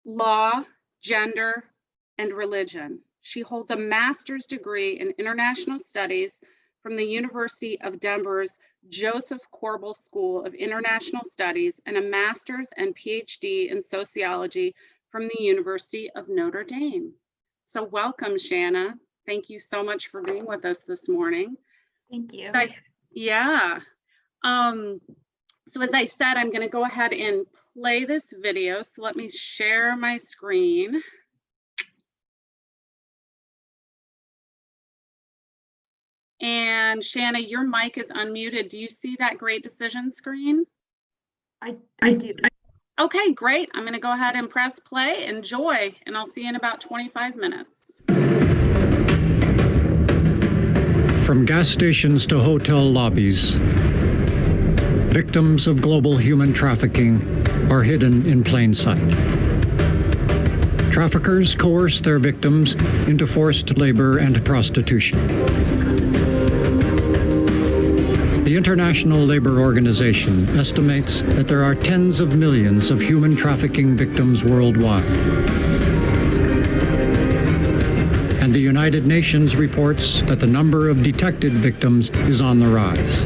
law, gender, and religion. She holds a master's degree in international studies from the University of Denver's Joseph Corbel School of International Studies and a master's and PhD in sociology from the University of Notre Dame. So welcome, Shanna. Thank you so much for being with us this morning. Thank you. So as I said, I'm going to go ahead and play this video. So let me share my screen. And Shanna, your mic is unmuted. Do you see that Great Decision screen? I do. Okay, great. I'm going to go ahead and press play. Enjoy, and I'll see you in about 25 minutes. From gas stations to hotel lobbies, victims of global human trafficking are hidden in plain sight. Traffickers coerce their victims into forced labor and prostitution. The International Labor Organization estimates that there are tens of millions of human trafficking victims worldwide. And the United Nations reports that the number of detected victims is on the rise.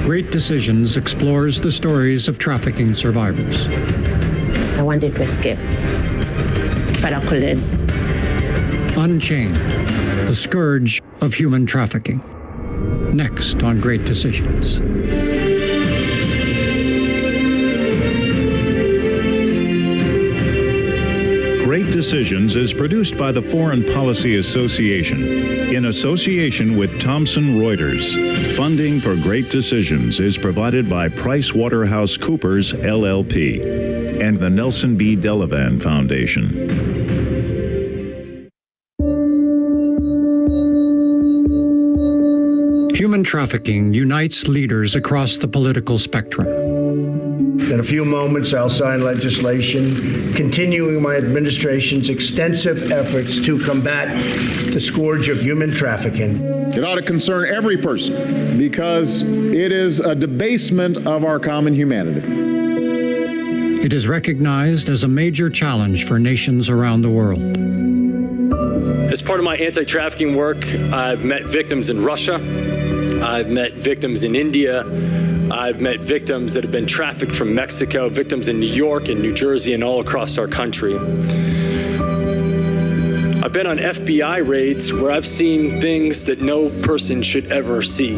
Great Decisions explores the stories of trafficking survivors. I wanted to escape, but I couldn't. Unchained, the scourge of human trafficking. Next on Great Decisions. Great Decisions is produced by the Foreign Policy Association in association with Thomson Reuters. Funding for Great Decisions is provided by PricewaterhouseCoopers LLP and the Nelson B. Delavan Foundation. Human trafficking unites leaders across the political spectrum. In a few moments, I'll sign legislation continuing my administration's extensive efforts to combat the scourge of human trafficking. It ought to concern every person because it is a debasement of our common humanity. It is recognized as a major challenge for nations around the world. As part of my anti-trafficking work, I've met victims in Russia. I've met victims in India. I've met victims that have been trafficked from Mexico, victims in New York and New Jersey and all across our country. I've been on FBI raids where I've seen things that no person should ever see.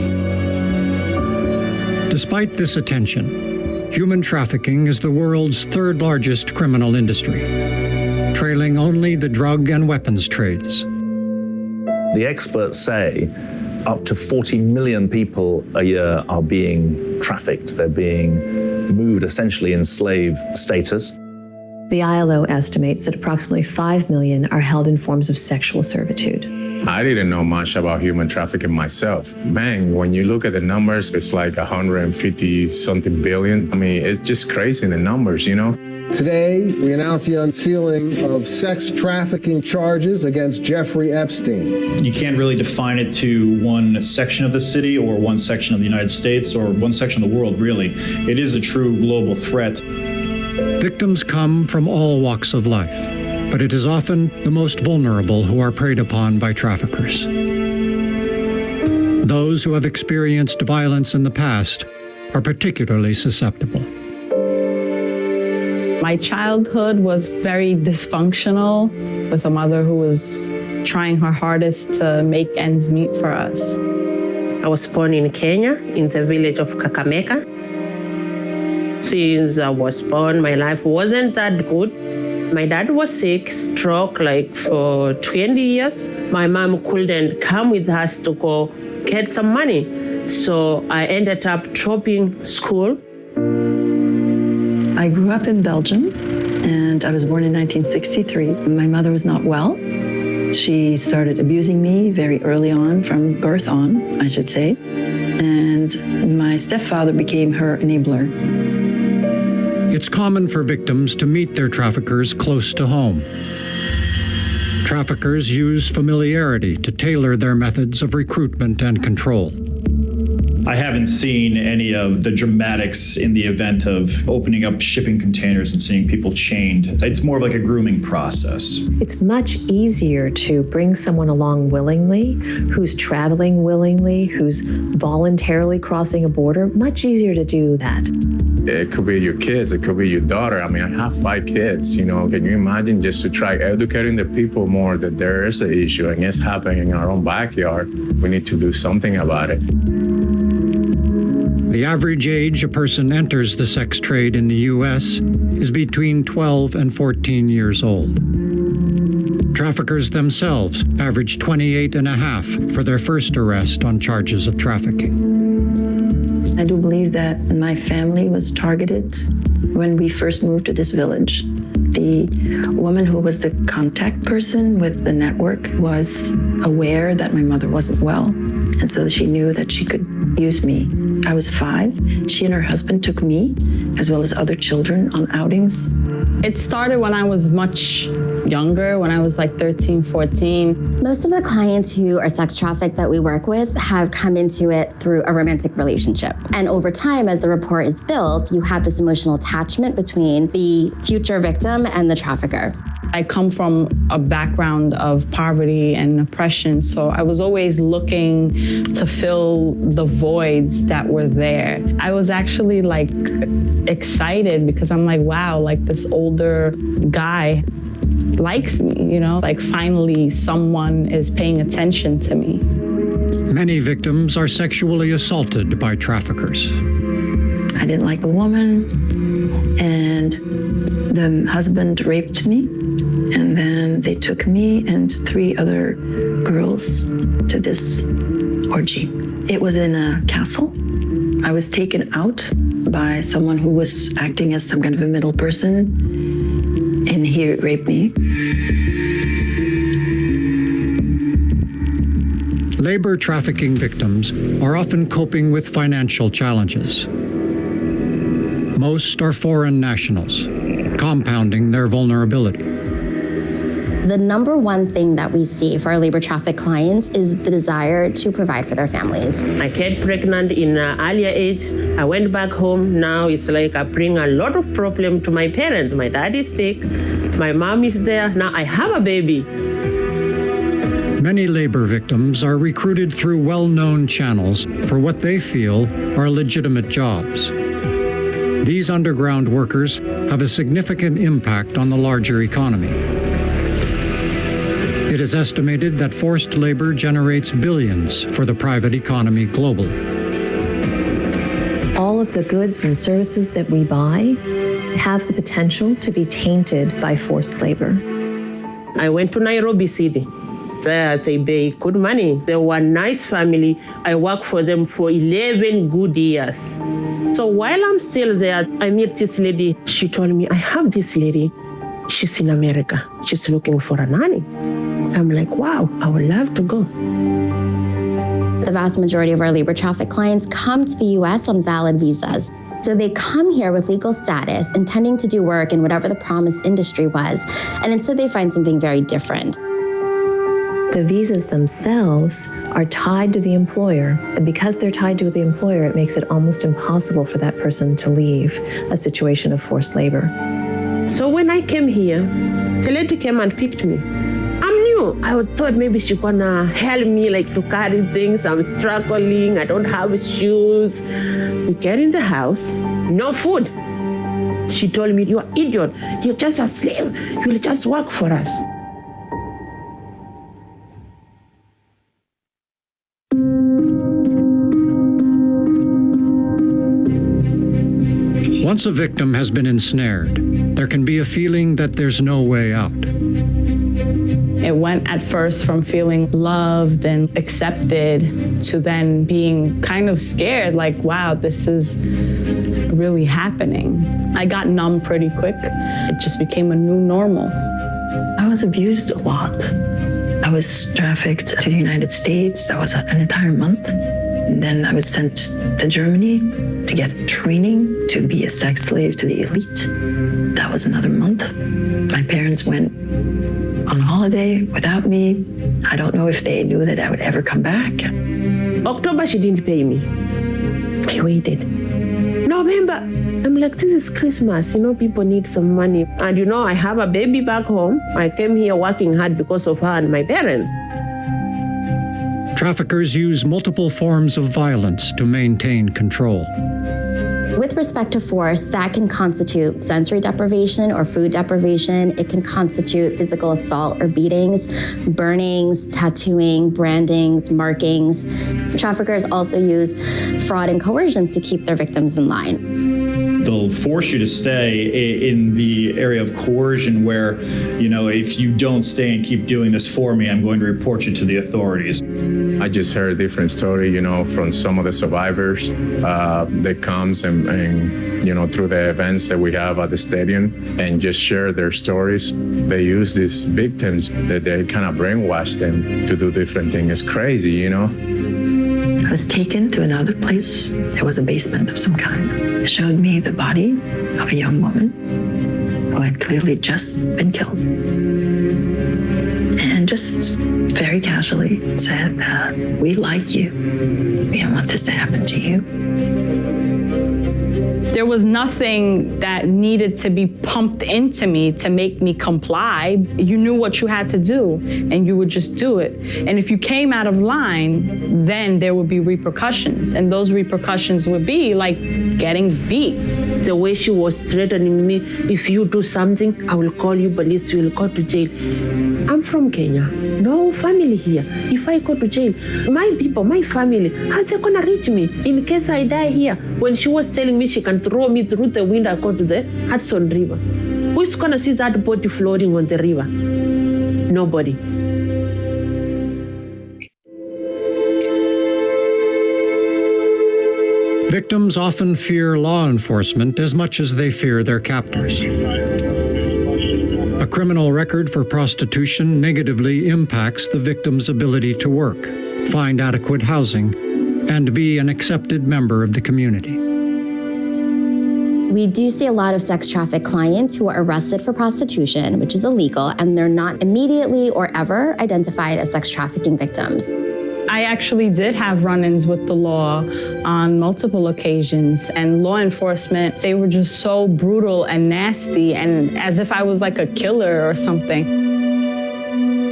Despite this attention, human trafficking is the world's third largest criminal industry, trailing only the drug and weapons trades. The experts say up to 40 million people a year are being trafficked. They're being moved essentially in slave status. The ILO estimates that approximately 5 million are held in forms of sexual servitude. I didn't know much about human trafficking myself. Man, when you look at the numbers, it's like 150-something billion. I mean, it's just crazy, the numbers, you know? Today, we announce the unsealing of sex trafficking charges against Jeffrey Epstein. You can't really define it to one section of the city or one section of the United States or one section of the world, really. It is a true global threat. Victims come from all walks of life, but it is often the most vulnerable who are preyed upon by traffickers. Those who have experienced violence in the past are particularly susceptible. My childhood was very dysfunctional, with a mother who was trying her hardest to make ends meet for us. I was born in Kenya, in the village of Kakamega. Since I was born, my life wasn't that good. My dad was sick, stroke like for 20 years. My mom couldn't come with us to go get some money. So I ended up dropping school. I grew up in Belgium, and I was born in 1963. My mother was not well. She started abusing me very early on, from birth on, I should say. And my stepfather became her enabler. It's common for victims to meet their traffickers close to home. Traffickers use familiarity to tailor their methods of recruitment and control. I haven't seen any of the dramatics in the event of opening up shipping containers and seeing people chained. It's more of like a grooming process. It's much easier to bring someone along willingly, who's traveling willingly, who's voluntarily crossing a border. Much easier to do that. It could be your kids, it could be your daughter. I mean, I have 5 kids, you know. Can you imagine just to try educating the people more that there is an issue and it's happening in our own backyard? We need to do something about it. The average age a person enters the sex trade in the U.S. is between 12 and 14 years old. Traffickers themselves average 28 and a half for their first arrest on charges of trafficking. I do believe that my family was targeted when we first moved to this village. The woman who was the contact person with the network was aware that my mother wasn't well, and so she knew that she could use me. I was 5. She and her husband took me, as well as other children, on outings. It started when I was much younger, when I was like 13, 14. Most of the clients who are sex trafficked that we work with have come into it through a romantic relationship. And over time, as the rapport is built, you have this emotional attachment between the future victim and the trafficker. I come from a background of poverty and oppression, so I was always looking to fill the voids that were there. I was actually like excited because I'm like, wow, like this older guy likes me, you know, like finally someone is paying attention to me. Many victims are sexually assaulted by traffickers. I didn't like the woman, and the husband raped me. And then they took me and 3 other girls to this orgy. It was in a castle. I was taken out by someone who was acting as some kind of a middle person, and he raped me. Labor trafficking victims are often coping with financial challenges. Most are foreign nationals, compounding their vulnerability. The number one thing that we see for our labor traffic clients is the desire to provide for their families. I get pregnant in an earlier age. I went back home. Now it's like I bring a lot of problem to my parents. My dad is sick. My mom is there. Now I have a baby. Many labor victims are recruited through well-known channels for what they feel are legitimate jobs. These underground workers have a significant impact on the larger economy. It is estimated that forced labor generates billions for the private economy globally. All of the goods and services that we buy have the potential to be tainted by forced labor. I went to Nairobi City. There they pay good money. They were a nice family. I worked for them for 11 good years. So while I'm still there, I meet this lady. She told me, I have this lady. She's in America. She's looking for a nanny. I'm like, wow, I would love to go. The vast majority of our labor traffic clients come to the U.S. on valid visas. So they come here with legal status, intending to do work in whatever the promised industry was, and instead they find something very different. The visas themselves are tied to the employer, and because they're tied to the employer, it makes it almost impossible for that person to leave a situation of forced labor. So when I came here, the lady came and picked me. I'm new. I thought maybe she's gonna help me like to carry things. I'm struggling. I don't have shoes. We get in the house, no food. She told me, you're an idiot. You're just a slave. You'll just work for us. Once a victim has been ensnared, there can be a feeling that there's no way out. It went at first from feeling loved and accepted to then being kind of scared, like, wow, this is really happening. I got numb pretty quick. It just became a new normal. I was abused a lot. I was trafficked to the United States. That was an entire month. And then I was sent to Germany to get training to be a sex slave to the elite. That was another month. My parents went on holiday without me. I don't know if they knew that I would ever come back. October, she didn't pay me. I waited. November. I'm like, this is Christmas. People need some money. And I have a baby back home. I came here working hard because of her and my parents. Traffickers use multiple forms of violence to maintain control. With respect to force, that can constitute sensory deprivation or food deprivation. It can constitute physical assault or beatings, burnings, tattooing, brandings, markings. Traffickers also use fraud and coercion to keep their victims in line. They'll force you to stay in the area of coercion where, if you don't stay and keep doing this for me, I'm going to report you to the authorities. I just heard a different story, from some of the survivors that comes and through the events that we have at the stadium and just share their stories. They use these victims that they kind of brainwash them to do different things. It's crazy, I was taken to another place. There was a basement of some kind. It showed me the body of a young woman who had clearly just been killed. And just very casually said that we like you. We don't want this to happen to you. There was nothing that needed to be pumped into me to make me comply. You knew what you had to do, and you would just do it. And if you came out of line, then there would be repercussions. And those repercussions would be like getting beat. The way she was threatening me, if you do something, I will call you police, you will go to jail. I'm from Kenya. No family here. If I go to jail, my people, my family, how they gonna reach me in case I die here? When she was telling me she can throw me through the window, go to the Hudson River. Who's gonna see that body floating on the river? Nobody. Victims often fear law enforcement as much as they fear their captors. A criminal record for prostitution negatively impacts the victim's ability to work, find adequate housing, and be an accepted member of the community. We do see a lot of sex traffic clients who are arrested for prostitution, which is illegal, and they're not immediately or ever identified as sex trafficking victims. I actually did have run-ins with the law on multiple occasions, and law enforcement, they were just so brutal and nasty, and as if I was like a killer or something.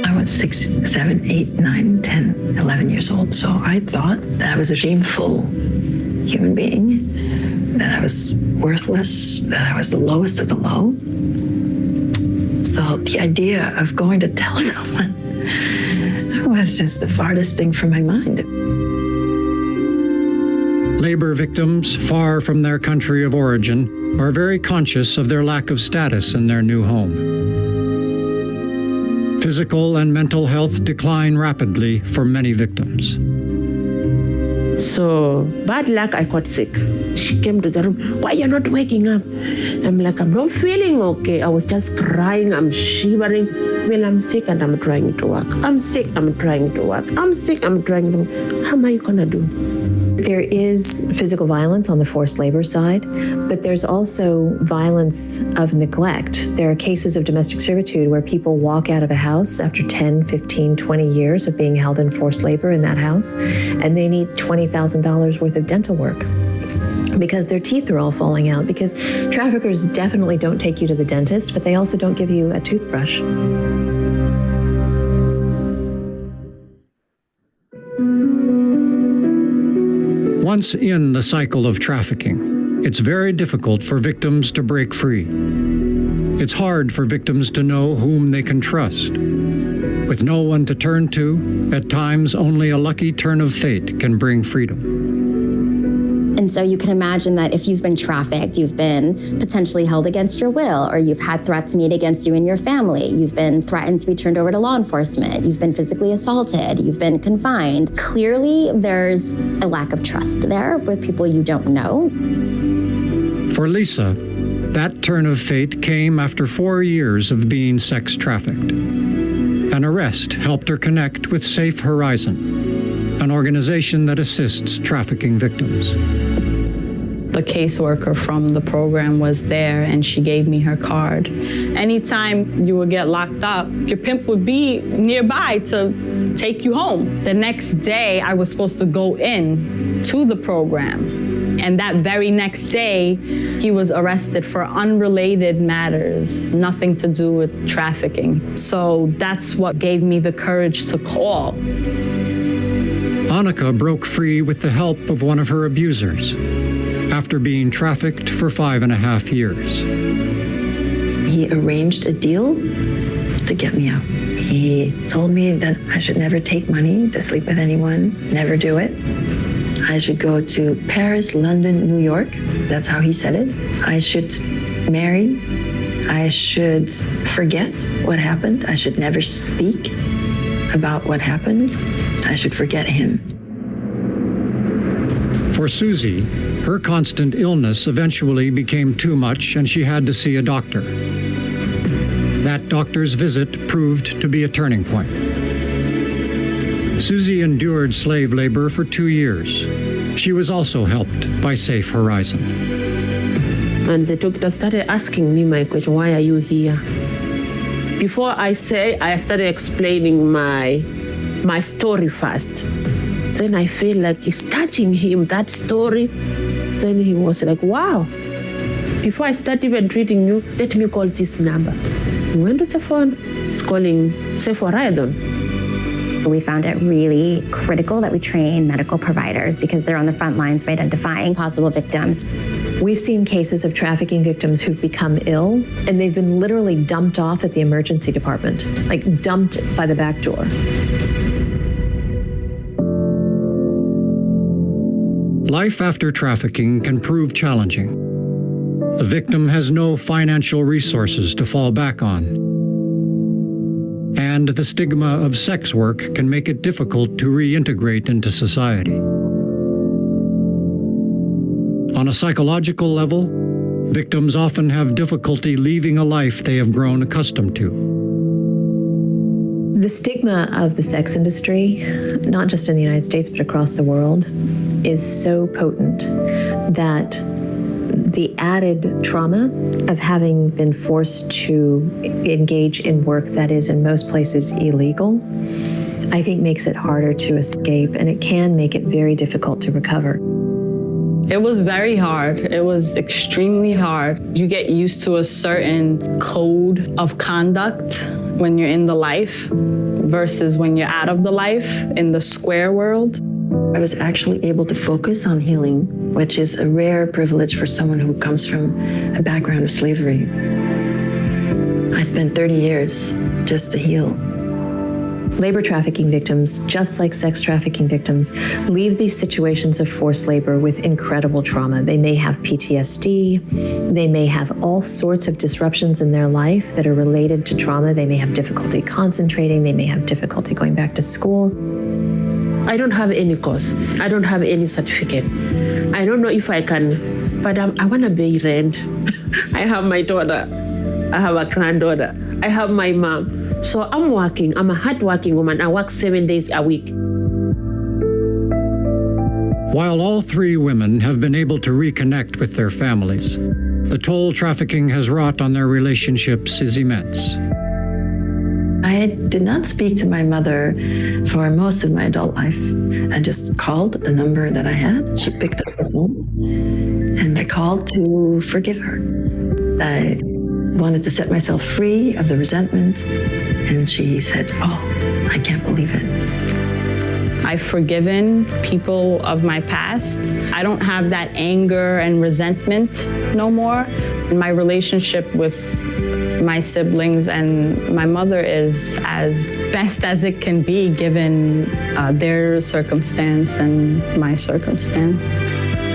I was 6, 7, 8, 9, 10, 11 years old, so I thought that I was a shameful human being, that I was worthless, that I was the lowest of the low. So the idea of going to tell someone was just the farthest thing from my mind. Labor victims, far from their country of origin, are very conscious of their lack of status in their new home. Physical and mental health decline rapidly for many victims. So, bad luck, I got sick. She came to the room, why you're not waking up? I'm like, I'm not feeling okay. I was just crying, I'm shivering. Well, I'm sick and I'm trying to work. I'm sick, I'm trying to work. I'm sick, I'm trying to work. How am I gonna do? There is physical violence on the forced labor side, but there's also violence of neglect. There are cases of domestic servitude where people walk out of a house after 10, 15, 20 years of being held in forced labor in that house, and they need $20,000 worth of dental work because their teeth are all falling out, because traffickers definitely don't take you to the dentist, but they also don't give you a toothbrush. Once in the cycle of trafficking, it's very difficult for victims to break free. It's hard for victims to know whom they can trust. With no one to turn to, at times only a lucky turn of fate can bring freedom. And so you can imagine that if you've been trafficked, you've been potentially held against your will, or you've had threats made against you and your family, you've been threatened to be turned over to law enforcement, you've been physically assaulted, you've been confined. Clearly, there's a lack of trust there with people you don't know. For Lisa, that turn of fate came after 4 years of being sex trafficked. An arrest helped her connect with Safe Horizon, an organization that assists trafficking victims. The caseworker from the program was there, and she gave me her card. Anytime you would get locked up, your pimp would be nearby to take you home. The next day, I was supposed to go in to the program. And that very next day, he was arrested for unrelated matters, nothing to do with trafficking. So that's what gave me the courage to call. Annika broke free with the help of one of her abusers after being trafficked for 5.5 years. He arranged a deal to get me out. He told me that I should never take money to sleep with anyone, never do it. I should go to Paris, London, New York. That's how he said it. I should marry. I should forget what happened. I should never speak about what happened. I should forget him. For Susie, her constant illness eventually became too much and she had to see a doctor. That doctor's visit proved to be a turning point. Susie endured slave labor for 2 years. She was also helped by Safe Horizon. And the doctor started asking me my question, why are you here? Before I say, I started explaining my story first. Then I feel like it's touching him, that story. Then he was like, wow. Before I start even treating you, let me call this number. He went to the phone, he's calling Safe Horizon. We found it really critical that we train medical providers because they're on the front lines for identifying possible victims. We've seen cases of trafficking victims who've become ill and they've been literally dumped off at the emergency department, like dumped by the back door. Life after trafficking can prove challenging. The victim has no financial resources to fall back on. And the stigma of sex work can make it difficult to reintegrate into society. On a psychological level, victims often have difficulty leaving a life they have grown accustomed to. The stigma of the sex industry, not just in the United States, but across the world, is so potent that the added trauma of having been forced to engage in work that is in most places illegal, I think makes it harder to escape, and it can make it very difficult to recover. It was very hard. It was extremely hard. You get used to a certain code of conduct when you're in the life versus when you're out of the life in the square world. I was actually able to focus on healing, which is a rare privilege for someone who comes from a background of slavery. I spent 30 years just to heal. Labor trafficking victims, just like sex trafficking victims, leave these situations of forced labor with incredible trauma. They may have PTSD, they may have all sorts of disruptions in their life that are related to trauma. They may have difficulty concentrating, they may have difficulty going back to school. I don't have any course. I don't have any certificate. I don't know if I can, but I want to pay rent. I have my daughter. I have a granddaughter. I have my mom. So I'm working. I'm a hardworking woman. I work 7 days a week. While all 3 women have been able to reconnect with their families, the toll trafficking has wrought on their relationships is immense. I did not speak to my mother for most of my adult life. I just called the number that I had. She picked up the phone, and I called to forgive her. I wanted to set myself free of the resentment, and she said, "Oh, I can't believe it." I've forgiven people of my past. I don't have that anger and resentment no more. My relationship with my siblings and my mother is as best as it can be given their circumstance and my circumstance.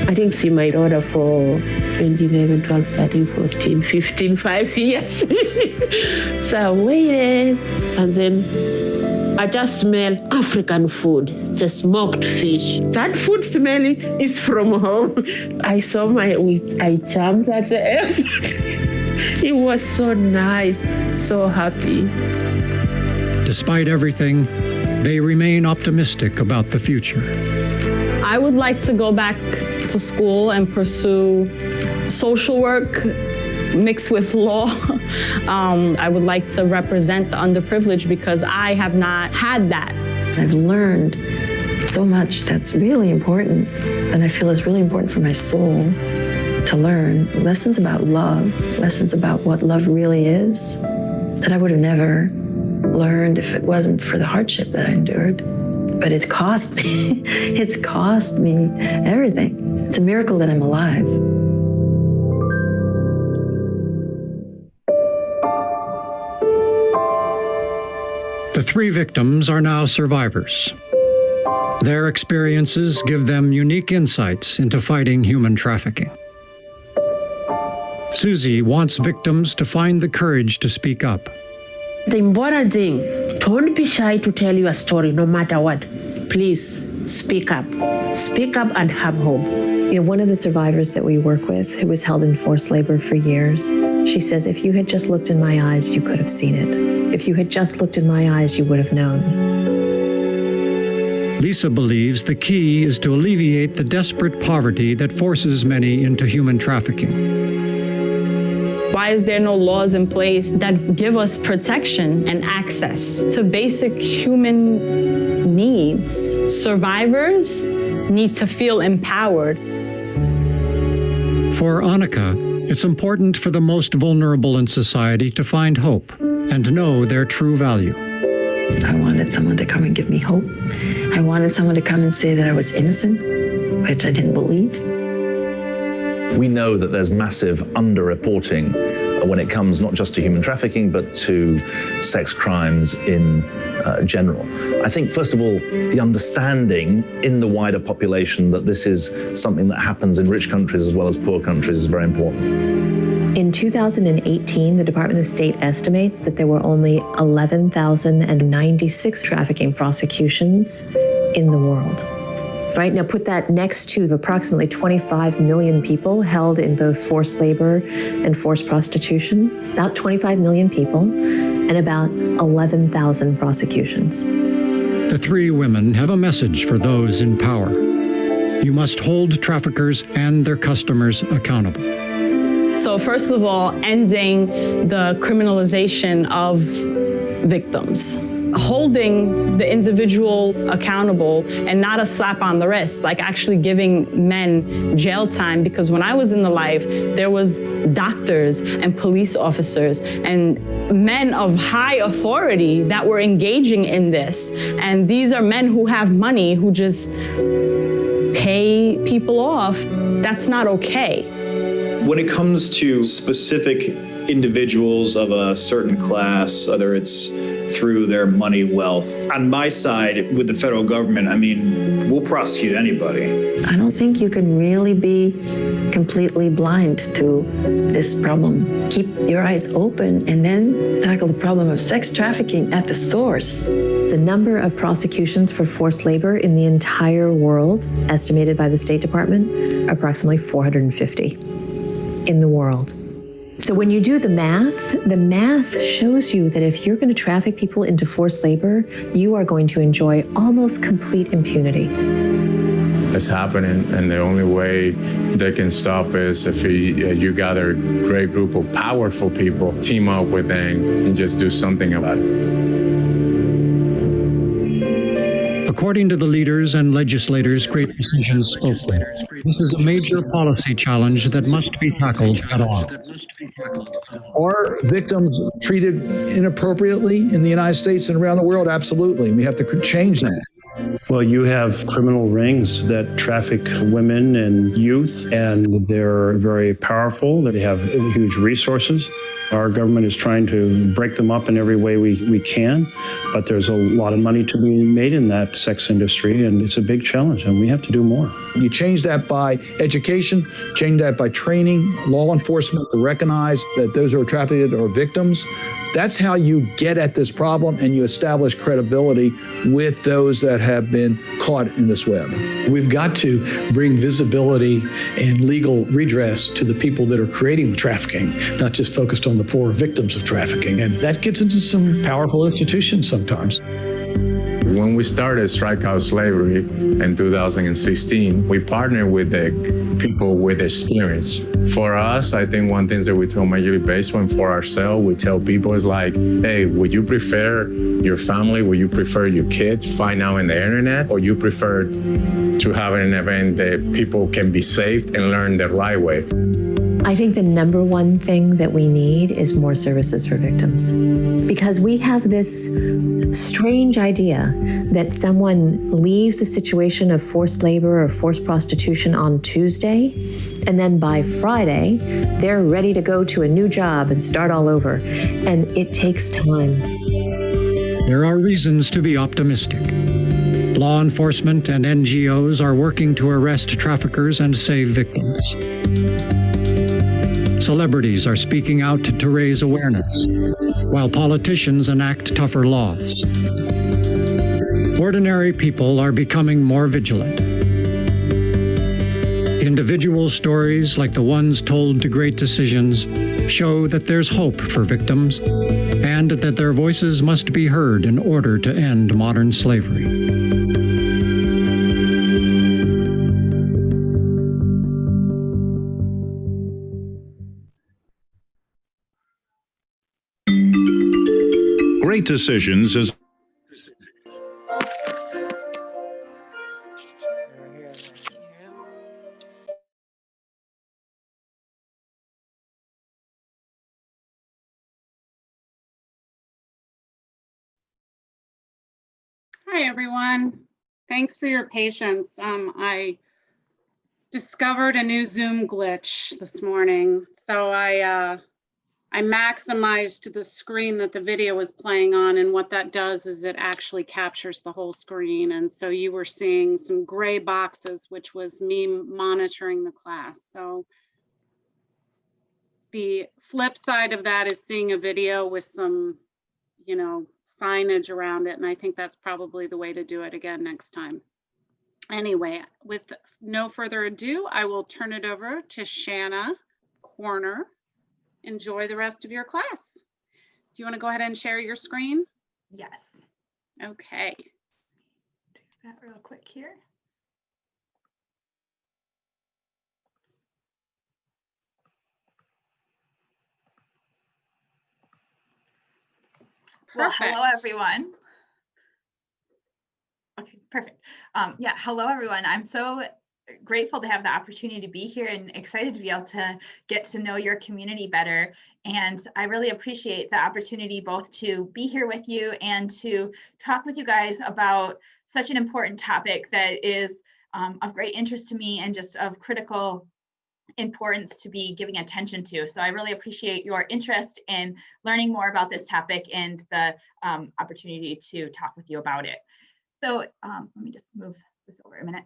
I didn't see my daughter for 2011, 12, 13, 14, 15, 5 years. So I waited, and then I just smelled African food, the smoked fish. That food smelling is from home. I saw I jumped at the airport. It was so nice, so happy. Despite everything, they remain optimistic about the future. I would like to go back to school and pursue social work mixed with law. I would like to represent the underprivileged because I have not had that. I've learned so much that's really important, and I feel is really important for my soul to learn. Lessons about love, lessons about what love really is, that I would have never learned if it wasn't for the hardship that I endured. But it's cost me, it's cost me everything. It's a miracle that I'm alive. The three victims are now survivors. Their experiences give them unique insights into fighting human trafficking. Susie wants victims to find the courage to speak up. The important thing, don't be shy to tell your story no matter what. Please speak up. Speak up and have hope. You know, one of the survivors that we work with, who was held in forced labor for years, she says, if you had just looked in my eyes, you could have seen it. If you had just looked in my eyes, you would have known. Lisa believes the key is to alleviate the desperate poverty that forces many into human trafficking. Why is there no laws in place that give us protection and access to basic human needs? Survivors need to feel empowered. For Annika, it's important for the most vulnerable in society to find hope and know their true value. I wanted someone to come and give me hope. I wanted someone to come and say that I was innocent, which I didn't believe. We know that there's massive underreporting when it comes not just to human trafficking, but to sex crimes in general. I think, first of all, the understanding in the wider population that this is something that happens in rich countries as well as poor countries is very important. In 2018, the Department of State estimates that there were only 11,096 trafficking prosecutions in the world. Right, now put that next to the approximately 25 million people held in both forced labor and forced prostitution. About 25 million people and about 11,000 prosecutions. The three women have a message for those in power. You must hold traffickers and their customers accountable. So first of all, ending the criminalization of victims. Holding the individuals accountable and not a slap on the wrist, like actually giving men jail time. Because when I was in the life, there was doctors and police officers and men of high authority that were engaging in this. And these are men who have money, who just pay people off. That's not okay. When it comes to specific individuals of a certain class, whether it's through their money, wealth, on my side with the federal government, I mean, we'll prosecute anybody. I don't think you can really be completely blind to this problem. Keep your eyes open and then tackle the problem of sex trafficking at the source. The number of prosecutions for forced labor in the entire world, estimated by the State Department, approximately 450 in the world. So when you do the math shows you that if you're going to traffic people into forced labor, you are going to enjoy almost complete impunity. It's happening, and the only way they can stop is if you gather a great group of powerful people, team up with them, and just do something about it. According to the leaders and legislators Great Decisions spokesman, this is a major policy challenge that must be tackled head on. Are victims treated inappropriately in the United States and around the world? Absolutely. We have to change that. Well, you have criminal rings that traffic women and youth, and they're very powerful. They have huge resources. Our government is trying to break them up in every way we can, but there's a lot of money to be made in that sex industry, and it's a big challenge, and we have to do more. You change that by education, change that by training law enforcement to recognize that those who are trafficked are victims. That's how you get at this problem, and you establish credibility with those that have been caught in this web. We've got to bring visibility and legal redress to the people that are creating the trafficking, not just focused on the poor victims of trafficking. And that gets into some powerful institutions sometimes. When we started Strike Out Slavery in 2016, we partnered with the people with experience. For us, I think one thing that we tell majorly based on for ourselves, we tell people is like, hey, would you prefer your family, would you prefer your kids find out on the internet, or you prefer to have an event that people can be saved and learn the right way? I think the number one thing that we need is more services for victims, because we have this strange idea that someone leaves a situation of forced labor or forced prostitution on Tuesday, and then by Friday, they're ready to go to a new job and start all over. And it takes time. There are reasons to be optimistic. Law enforcement and NGOs are working to arrest traffickers and save victims. Celebrities are speaking out to raise awareness, while politicians enact tougher laws. Ordinary people are becoming more vigilant. Individual stories like the ones told to Great Decisions show that there's hope for victims and that their voices must be heard in order to end modern slavery. Great Decisions is Hi, everyone. Thanks for your patience. I discovered a new Zoom glitch this morning, so I maximized the screen that the video was playing on, and what that does is it actually captures the whole screen. And so you were seeing some gray boxes, which was me monitoring the class. So the flip side of that is seeing a video with some, signage around it. And I think that's probably the way to do it again next time. Anyway, with no further ado, I will turn it over to Shanna Corner. Enjoy the rest of your class. Do you want to go ahead and share your screen? Yes. Okay. Do that real quick here. Well, hello, everyone. Okay, perfect. Yeah, hello, everyone. I'm so grateful to have the opportunity to be here and excited to be able to get to know your community better. And I really appreciate the opportunity both to be here with you and to talk with you guys about such an important topic that is of great interest to me and just of critical importance to be giving attention to. So I really appreciate your interest in learning more about this topic and the opportunity to talk with you about it. So let me just move this over a minute.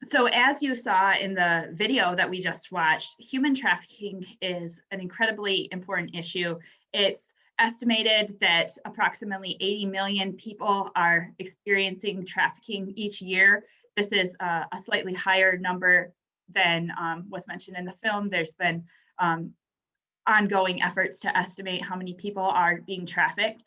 So as you saw in the video that we just watched, human trafficking is an incredibly important issue. It's estimated that approximately 80 million people are experiencing trafficking each year. This is a slightly higher number than was mentioned in the film. There's been ongoing efforts to estimate how many people are being trafficked.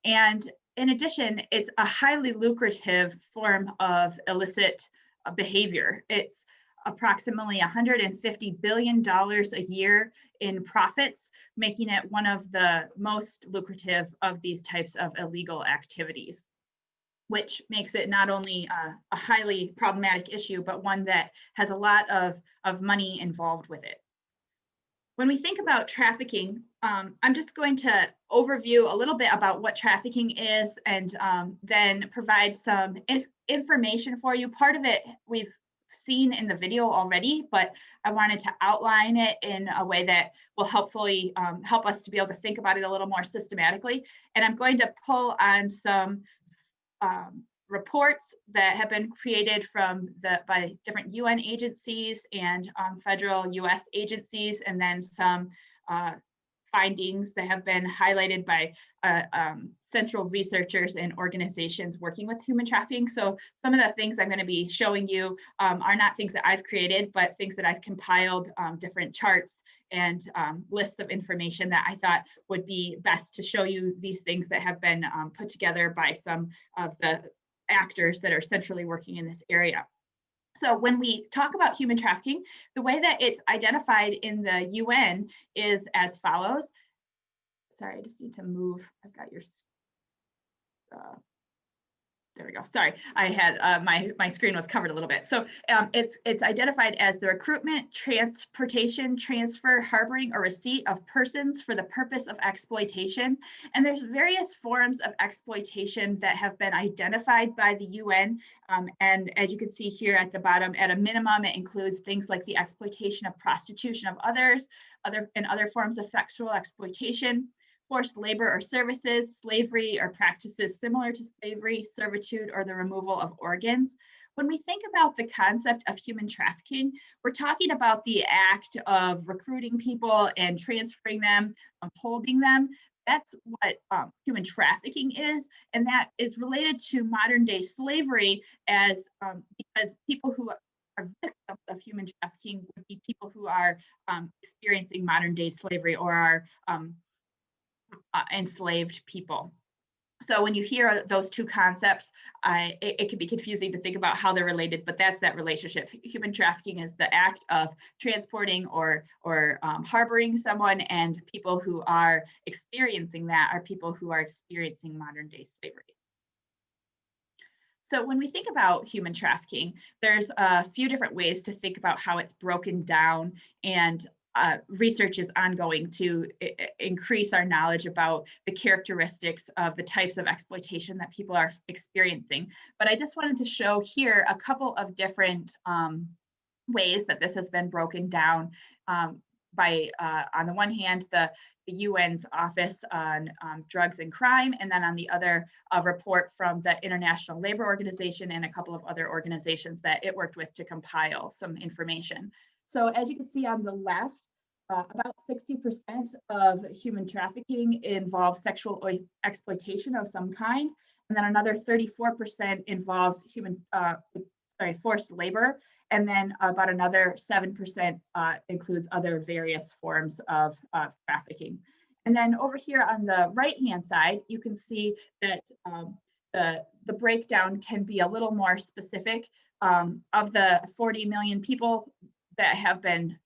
And in addition, it's a highly lucrative form of illicit behavior. It's approximately $150 billion a year in profits, making it one of the most lucrative of these types of illegal activities, which makes it not only a highly problematic issue, but one that has a lot of money involved with it. When we think about trafficking, I'm just going to overview a little bit about what trafficking is and then provide some information for you. Part of it we've seen in the video already, but I wanted to outline it in a way that will hopefully help us to be able to think about it a little more systematically. And I'm going to pull on some reports that have been created by different UN agencies and federal US agencies, and then some findings that have been highlighted by central researchers and organizations working with human trafficking. So some of the things I'm going to be showing you are not things that I've created, but things that I've compiled, different charts and lists of information that I thought would be best to show you these things that have been put together by some of the actors that are centrally working in this area. So when we talk about human trafficking, the way that it's identified in the UN is as follows. Sorry, I just need to move. I've got your, there we go. Sorry, I had my screen was covered a little bit. So it's identified as the recruitment, transportation, transfer, harboring, or receipt of persons for the purpose of exploitation. And there's various forms of exploitation that have been identified by the UN. And as you can see here at the bottom, at a minimum, it includes things like the exploitation of prostitution of others, other forms of sexual exploitation, forced labor or services, slavery or practices similar to slavery, servitude, or the removal of organs. When we think about the concept of human trafficking, we're talking about the act of recruiting people and transferring them, holding them. That's what human trafficking is, and that is related to modern day slavery as because people who are victims of human trafficking would be people who are experiencing modern day slavery or are enslaved people. So when you hear those two concepts, it can be confusing to think about how they're related, but that's that relationship. Human trafficking is the act of transporting or harboring someone, and people who are experiencing that are people who are experiencing modern day slavery. So when we think about human trafficking, there's a few different ways to think about how it's broken down, and research is ongoing to increase our knowledge about the characteristics of the types of exploitation that people are experiencing. But I just wanted to show here a couple of different ways that this has been broken down by, on the one hand, the UN's Office on Drugs and Crime, and then on the other, a report from the International Labor Organization and a couple of other organizations that it worked with to compile some information. So as you can see on the left, about 60% of human trafficking involves sexual exploitation of some kind, and then another 34% involves forced labor, and then about another 7% includes other various forms of trafficking. And then over here on the right-hand side, you can see that the breakdown can be a little more specific. Of the 40 million people that have been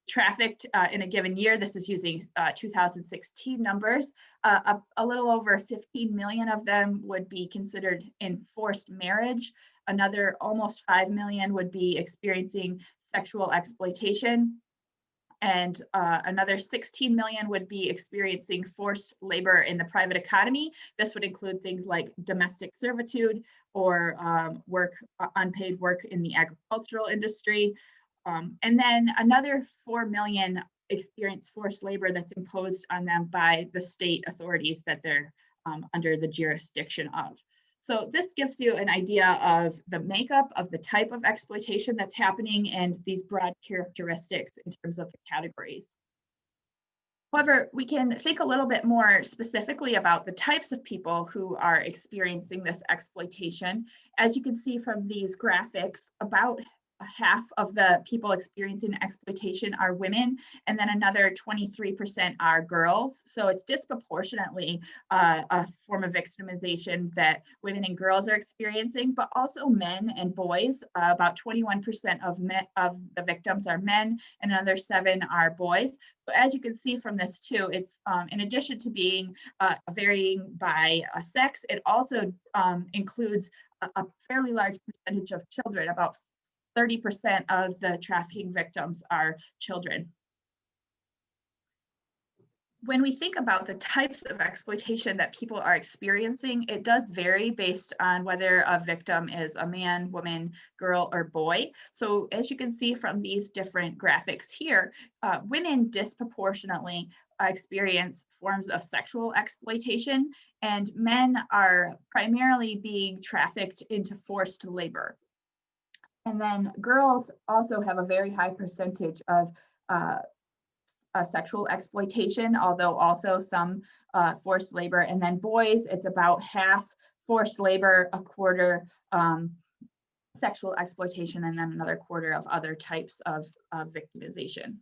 trafficked in a given year, this is using 2016 numbers, a little over 15 million of them would be considered in forced marriage. Another almost 5 million would be experiencing sexual exploitation. And another 16 million would be experiencing forced labor in the private economy. This would include things like domestic servitude or unpaid work in the agricultural industry. And then another 4 million experience forced labor that's imposed on them by the state authorities that they're under the jurisdiction of. So this gives you an idea of the makeup of the type of exploitation that's happening and these broad characteristics in terms of the categories. However, we can think a little bit more specifically about the types of people who are experiencing this exploitation. As you can see from these graphics, about half of the people experiencing exploitation are women, and then another 23% are girls. So it's disproportionately a form of victimization that women and girls are experiencing, but also men and boys. About 21% of the victims are men, and another 7 are boys. So as you can see from this too, it's in addition to being varying by sex, it also includes a fairly large percentage of children. About 30% of the trafficking victims are children. When we think about the types of exploitation that people are experiencing, it does vary based on whether a victim is a man, woman, girl, or boy. So as you can see from these different graphics here, women disproportionately experience forms of sexual exploitation, and men are primarily being trafficked into forced labor. And then girls also have a very high percentage of sexual exploitation, although also some forced labor. And then boys, it's about half forced labor, a quarter sexual exploitation, and then another quarter of other types of victimization.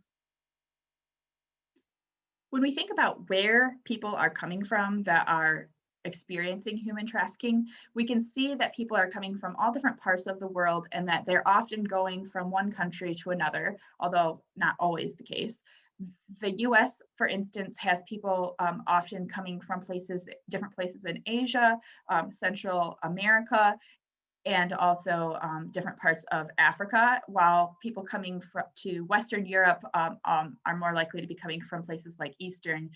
When we think about where people are coming from that are experiencing human trafficking, we can see that people are coming from all different parts of the world and that they're often going from one country to another, although not always the case. The US, for instance, has people often coming from different places in Asia, Central America, and also different parts of Africa, while people coming to Western Europe are more likely to be coming from places like Eastern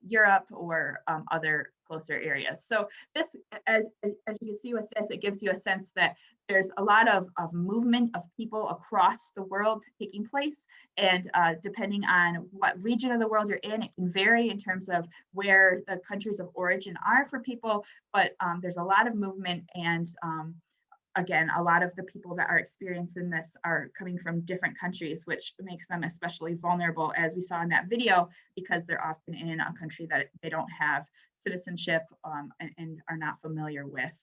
Europe or other closer areas. So this, as you can see with this, it gives you a sense that there's a lot of movement of people across the world taking place. And depending on what region of the world you're in, it can vary in terms of where the countries of origin are for people, but there's a lot of movement, and again, a lot of the people that are experiencing this are coming from different countries, which makes them especially vulnerable, as we saw in that video, because they're often in a country that they don't have citizenship and are not familiar with.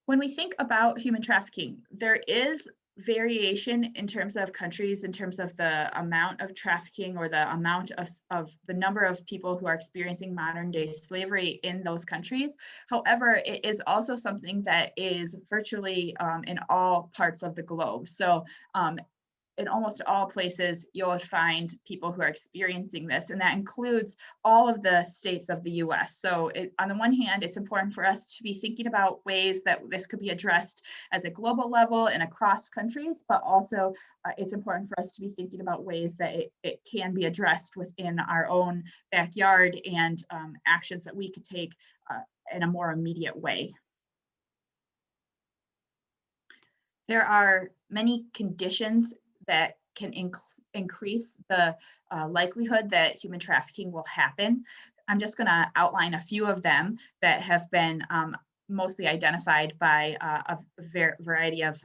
When we think about human trafficking, there is variation in terms of countries, in terms of the amount of trafficking or the amount of the number of people who are experiencing modern day slavery in those countries. However, it is also something that is virtually in all parts of the globe. So in almost all places, you'll find people who are experiencing this, and that includes all of the states of the US. So on the one hand, it's important for us to be thinking about ways that this could be addressed at the global level and across countries, but also it's important for us to be thinking about ways that it can be addressed within our own backyard and actions that we could take in a more immediate way. There are many conditions that can increase the likelihood that human trafficking will happen. I'm just going to outline a few of them that have been mostly identified by a variety of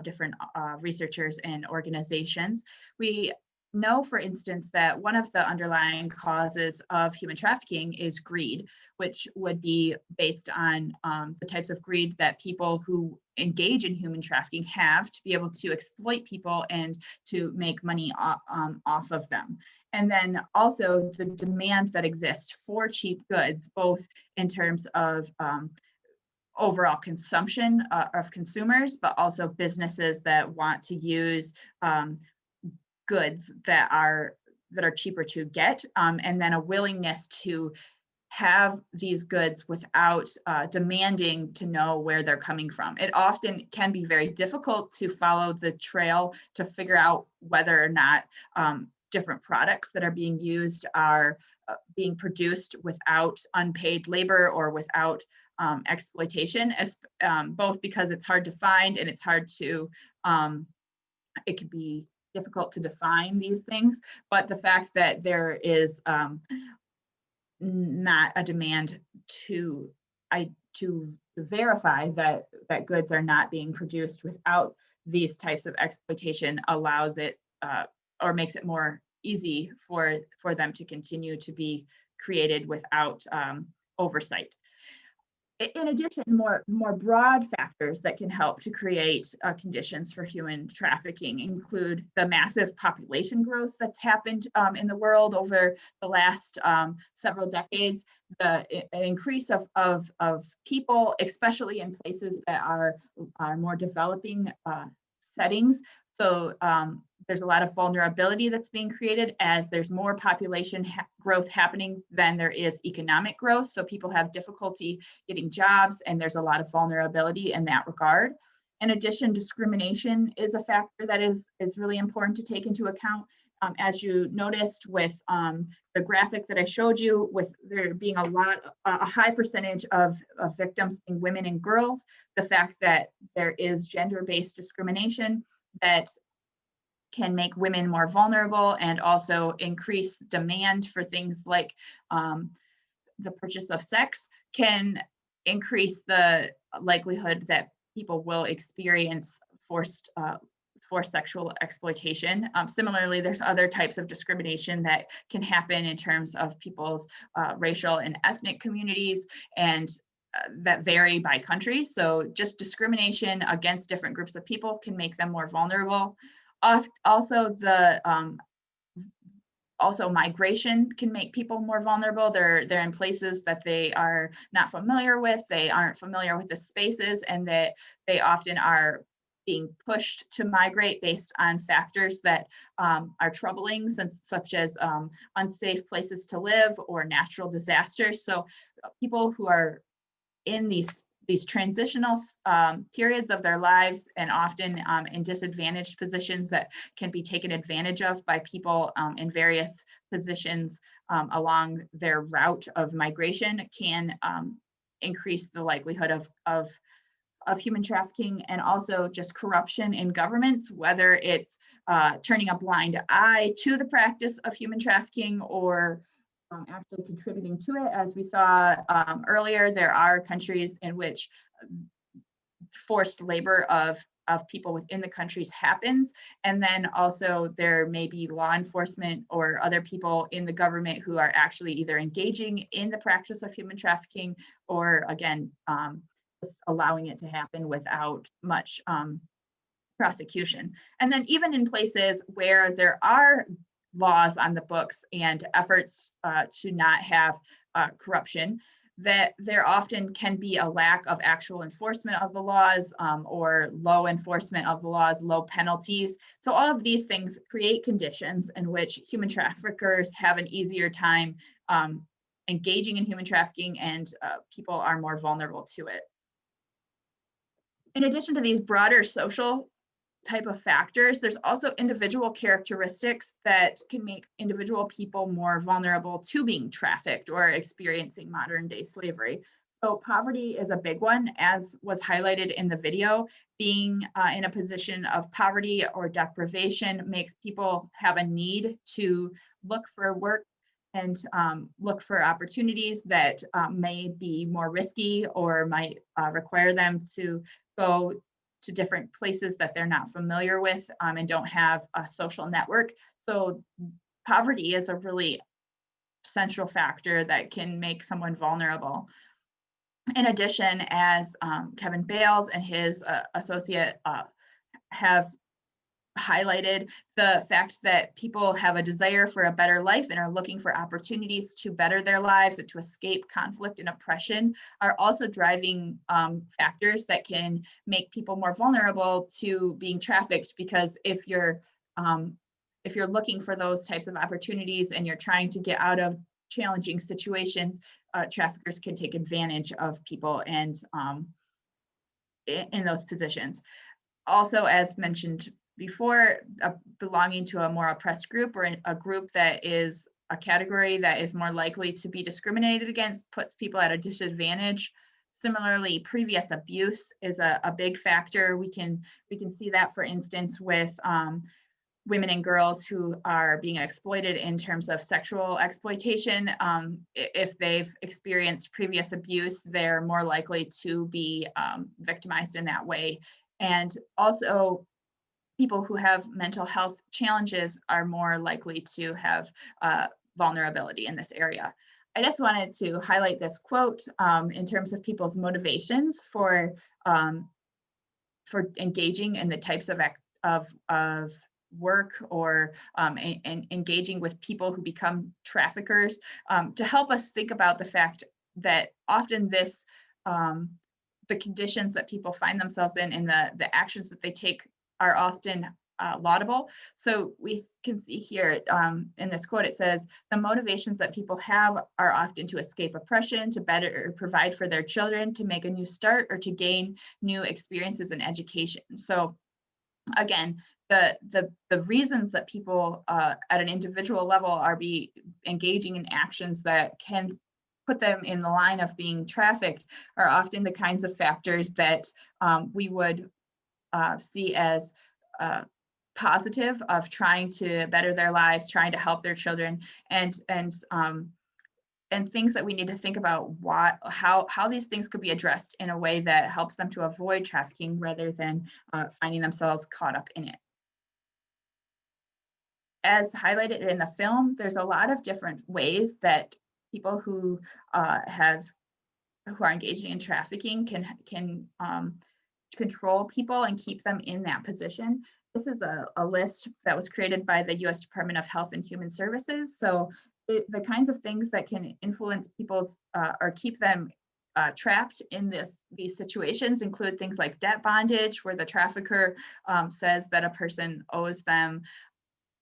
different researchers and organizations. We know, for instance, that one of the underlying causes of human trafficking is greed, which would be based on the types of greed that people who engage in human trafficking have to be able to exploit people and to make money off of them. And then also the demand that exists for cheap goods, both in terms of overall consumption of consumers, but also businesses that want to use goods that are cheaper to get, and then a willingness to have these goods without demanding to know where they're coming from. It often can be very difficult to follow the trail to figure out whether or not different products that are being used are being produced without unpaid labor or without exploitation, both because it's hard to find and it's hard to, it could be difficult to define these things, but the fact that there is not a demand to verify that goods are not being produced without these types of exploitation allows it or makes it more easy for them to continue to be created without oversight. In addition, more broad factors that can help to create conditions for human trafficking include the massive population growth that's happened in the world over the last several decades, the increase of people, especially in places that are more developing settings. So there's a lot of vulnerability that's being created as there's more population growth happening than there is economic growth. So people have difficulty getting jobs, and there's a lot of vulnerability in that regard. In addition, discrimination is a factor that is really important to take into account. As you noticed with the graphic that I showed you, with there being a high percentage of victims being women and girls, the fact that there is gender-based discrimination that can make women more vulnerable and also increase demand for things like the purchase of sex can increase the likelihood that people will experience forced for sexual exploitation. Similarly, there's other types of discrimination that can happen in terms of people's racial and ethnic communities, and that vary by country. So just discrimination against different groups of people can make them more vulnerable. Also, migration can make people more vulnerable. They're in places that they are not familiar with. They aren't familiar with the spaces, and that they often are being pushed to migrate based on factors that are troubling, such as unsafe places to live or natural disasters. So people who are in these transitional periods of their lives, and often in disadvantaged positions that can be taken advantage of by people in various positions along their route of migration, can increase the likelihood of human trafficking. And also just corruption in governments, whether it's turning a blind eye to the practice of human trafficking or actually contributing to it. As we saw earlier, there are countries in which forced labor of people within the countries happens. And then also there may be law enforcement or other people in the government who are actually either engaging in the practice of human trafficking, or again, just allowing it to happen without much prosecution. And then even in places where there are laws on the books and efforts to not have corruption, that there often can be a lack of actual enforcement of the laws, or low enforcement of the laws, low penalties. So all of these things create conditions in which human traffickers have an easier time engaging in human trafficking, and people are more vulnerable to it. In addition to these broader social type of factors, there's also individual characteristics that can make individual people more vulnerable to being trafficked or experiencing modern day slavery. So poverty is a big one, as was highlighted in the video. Being in a position of poverty or deprivation makes people have a need to look for work and look for opportunities that may be more risky or might require them to go to different places that they're not familiar with and don't have a social network. So poverty is a really central factor that can make someone vulnerable. In addition, as Kevin Bales and his associate have highlighted, the fact that people have a desire for a better life and are looking for opportunities to better their lives and to escape conflict and oppression are also driving factors that can make people more vulnerable to being trafficked. Because if you're looking for those types of opportunities and you're trying to get out of challenging situations, traffickers can take advantage of people and in those positions. Also, as mentioned before, belonging to a more oppressed group, or a group that is a category that is more likely to be discriminated against, puts people at a disadvantage. Similarly, previous abuse is a big factor. We can see that, for instance, with women and girls who are being exploited in terms of sexual exploitation. If they've experienced previous abuse, they're more likely to be victimized in that way. And also, people who have mental health challenges are more likely to have vulnerability in this area. I just wanted to highlight this quote in terms of people's motivations for engaging in the types of work or engaging with people who become traffickers, to help us think about the fact that often this the conditions that people find themselves in and the actions that they take are often laudable. So we can see here in this quote, it says, the motivations that people have are often to escape oppression, to better provide for their children, to make a new start, or to gain new experiences in education. So again, the reasons that people at an individual level are engaging in actions that can put them in the line of being trafficked are often the kinds of factors that we would see as positive, of trying to better their lives, trying to help their children, and things that we need to think about how these things could be addressed in a way that helps them to avoid trafficking rather than finding themselves caught up in it. as highlighted in the film, there's a lot of different ways that people who are engaging in trafficking can control people and keep them in that position. This is a list that was created by the U.S. Department of Health and Human Services. So the kinds of things that can influence people's or keep them trapped in these situations include things like debt bondage, where the trafficker says that a person owes them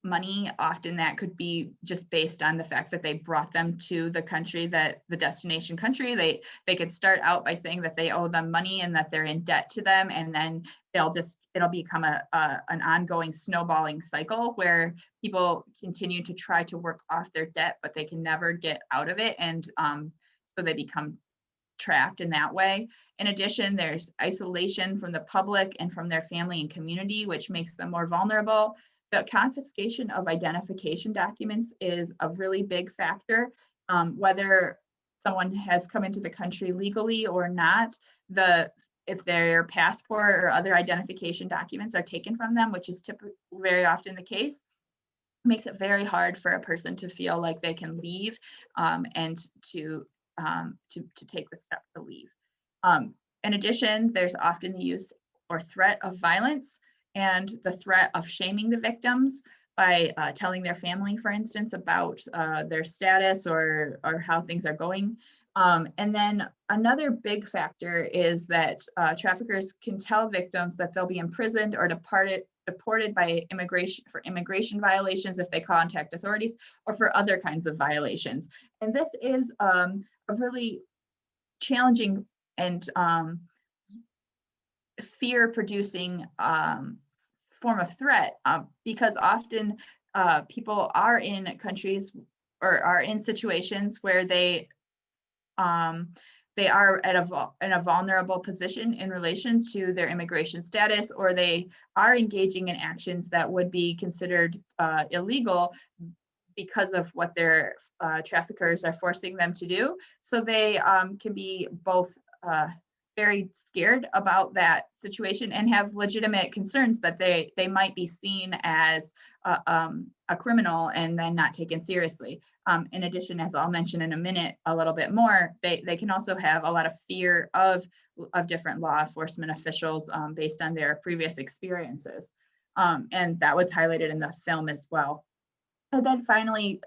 money. Often that could be just based on the fact that they brought them to the country, that the destination country. They could start out by saying that they owe them money and that they're in debt to them, and then it'll become an ongoing snowballing cycle where people continue to try to work off their debt, but they can never get out of it, and so they become trapped in that way. In addition, there's isolation from the public and from their family and community, which makes them more vulnerable. The confiscation of identification documents is a really big factor. Whether someone has come into the country legally or not, if their passport or other identification documents are taken from them, which is very often the case, makes it very hard for a person to feel like they can leave and to take the step to leave. In addition, there's often the use or threat of violence and the threat of shaming the victims by telling their family, for instance, about their status or how things are going. And then another big factor is that traffickers can tell victims that they'll be imprisoned or deported by immigration violations if they contact authorities, or for other kinds of violations. And this is a really challenging and fear-producing form of threat, because often people are in countries or are in situations where they are in a vulnerable position in relation to their immigration status, or they are engaging in actions that would be considered illegal because of what their traffickers are forcing them to do. So they can be both very scared about that situation and have legitimate concerns that they might be seen as a criminal and then not taken seriously. In addition, as I'll mention in a minute a little bit more, they can also have a lot of fear of different law enforcement officials based on their previous experiences. And that was highlighted in the film as well. And then finally,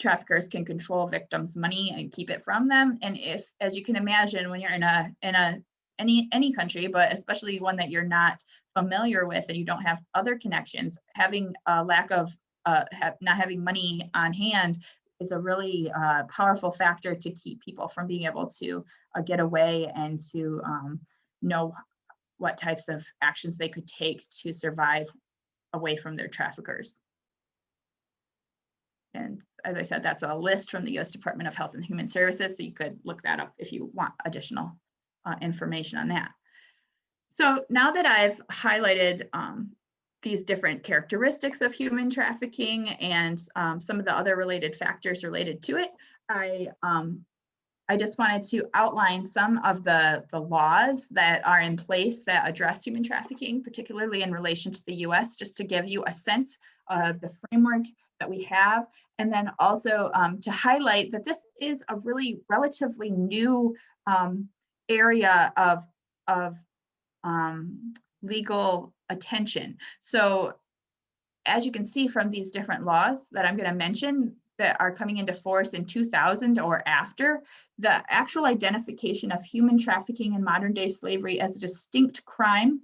traffickers can control victims' money and keep it from them. And if, as you can imagine, when you're in any country, but especially one that you're not familiar with and you don't have other connections, having a lack of not having money on hand is a really powerful factor to keep people from being able to get away and to know what types of actions they could take to survive away from their traffickers. And as I said, that's a list from the U.S. Department of Health and Human Services, so you could look that up if you want additional information on that. So now that I've highlighted these different characteristics of human trafficking and some of the other related factors related to it, I just wanted to outline some of the laws that are in place that address human trafficking, particularly in relation to the US, just to give you a sense of the framework that we have. And then also to highlight that this is a really relatively new area of legal attention. So as you can see from these different laws that I'm going to mention that are coming into force in 2000 or after, the actual identification of human trafficking and modern day slavery as a distinct crime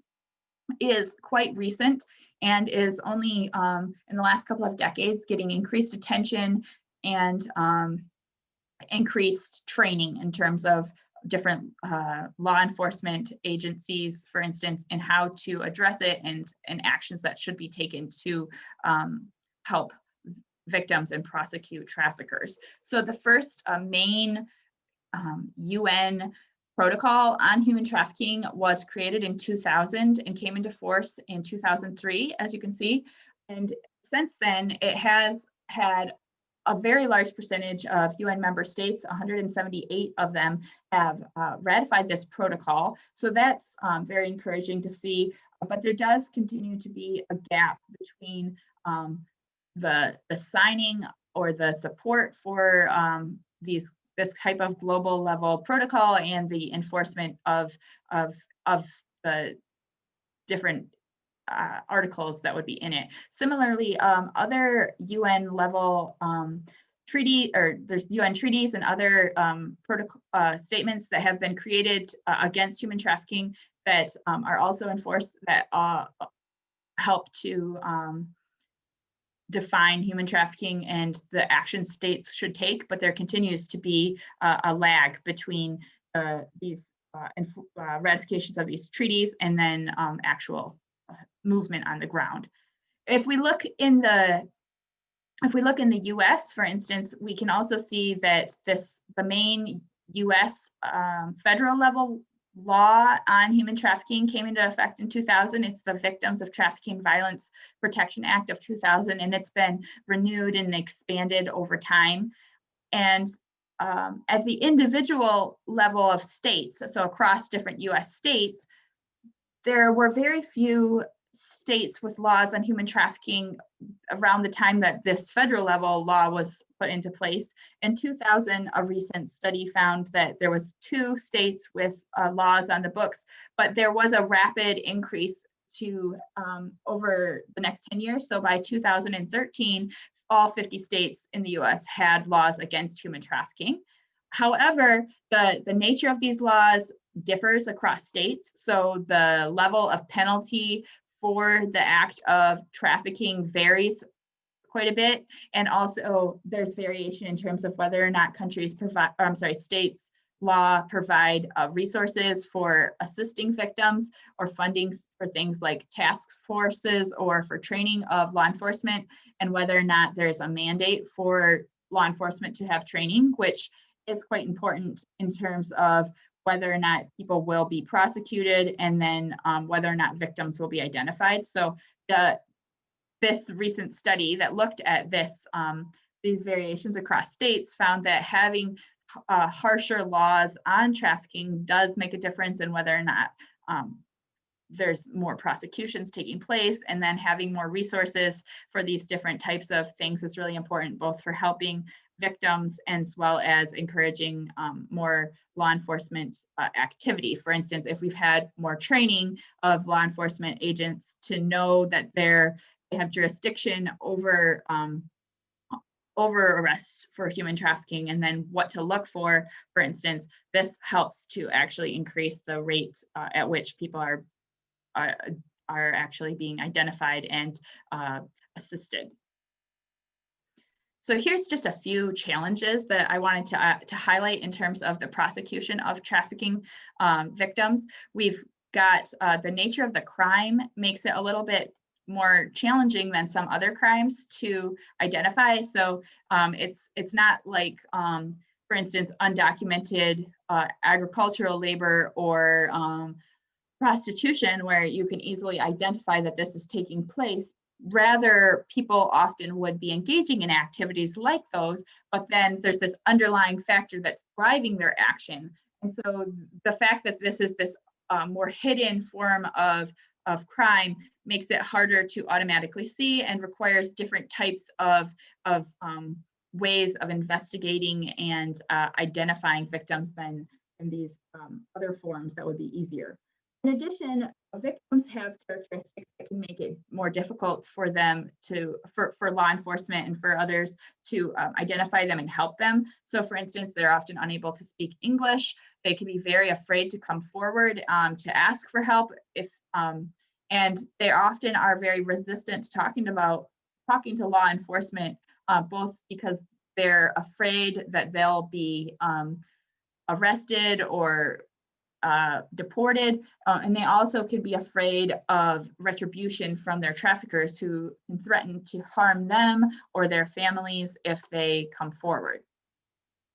is quite recent and is only in the last couple of decades getting increased attention and increased training in terms of different law enforcement agencies, for instance, in how to address it and actions that should be taken to help victims and prosecute traffickers. So the first main UN protocol on human trafficking was created in 2000 and came into force in 2003, as you can see. And since then, it has had a very large percentage of UN member states, 178 of them have ratified this protocol. So that's very encouraging to see, but there does continue to be a gap between the signing or the support for this type of global level protocol and the enforcement of the different articles that would be in it. Similarly, other UN level there's UN treaties and other protocol statements that have been created against human trafficking that are also enforced, that help to define human trafficking and the action states should take, but there continues to be a lag between these ratifications of these treaties and then actual movement on the ground. If we look in the U.S., for instance, we can also see that the main U.S. Federal level law on human trafficking came into effect in 2000. It's the Victims of Trafficking Violence Protection Act of 2000, and it's been renewed and expanded over time. And at the individual level of states, so across different US states, there were very few states with laws on human trafficking around the time that this federal level law was put into place. In 2000, a recent study found that there was 2 states with laws on the books, but there was a rapid increase to over the next 10 years. So by 2013, all 50 states in the US had laws against human trafficking. However, the nature of these laws differs across states. So the level of penalty for the act of trafficking varies quite a bit. And also there's variation in terms of whether or not states law provide resources for assisting victims or funding for things like task forces or for training of law enforcement, and whether or not there's a mandate for law enforcement to have training, which is quite important in terms of whether or not people will be prosecuted, and then whether or not victims will be identified. So this recent study that looked at these variations across states found that having harsher laws on trafficking does make a difference in whether or not there's more prosecutions taking place, and then having more resources for these different types of things is really important, both for helping victims as well as encouraging more law enforcement activity. For instance, if we've had more training of law enforcement agents to know that they have jurisdiction over arrests for human trafficking, and then what to look for instance, this helps to actually increase the rate at which people are actually being identified and assisted. So here's just a few challenges that I wanted to highlight in terms of the prosecution of trafficking victims. We've got the nature of the crime makes it a little bit more challenging than some other crimes to identify. So it's not like, for instance, undocumented agricultural labor or prostitution, where you can easily identify that this is taking place. Rather, people often would be engaging in activities like those, but then there's this underlying factor that's driving their action. And so the fact that this is this more hidden form of crime makes it harder to automatically see, and requires different types of ways of investigating and identifying victims than in these other forms that would be easier. In addition, victims have characteristics that can make it more difficult for them for law enforcement and for others to identify them and help them. So for instance, they're often unable to speak English. They can be very afraid to come forward to ask for help, and they often are very resistant to talking to law enforcement, both because they're afraid that they'll be arrested or deported, and they also could be afraid of retribution from their traffickers, who can threaten to harm them or their families if they come forward.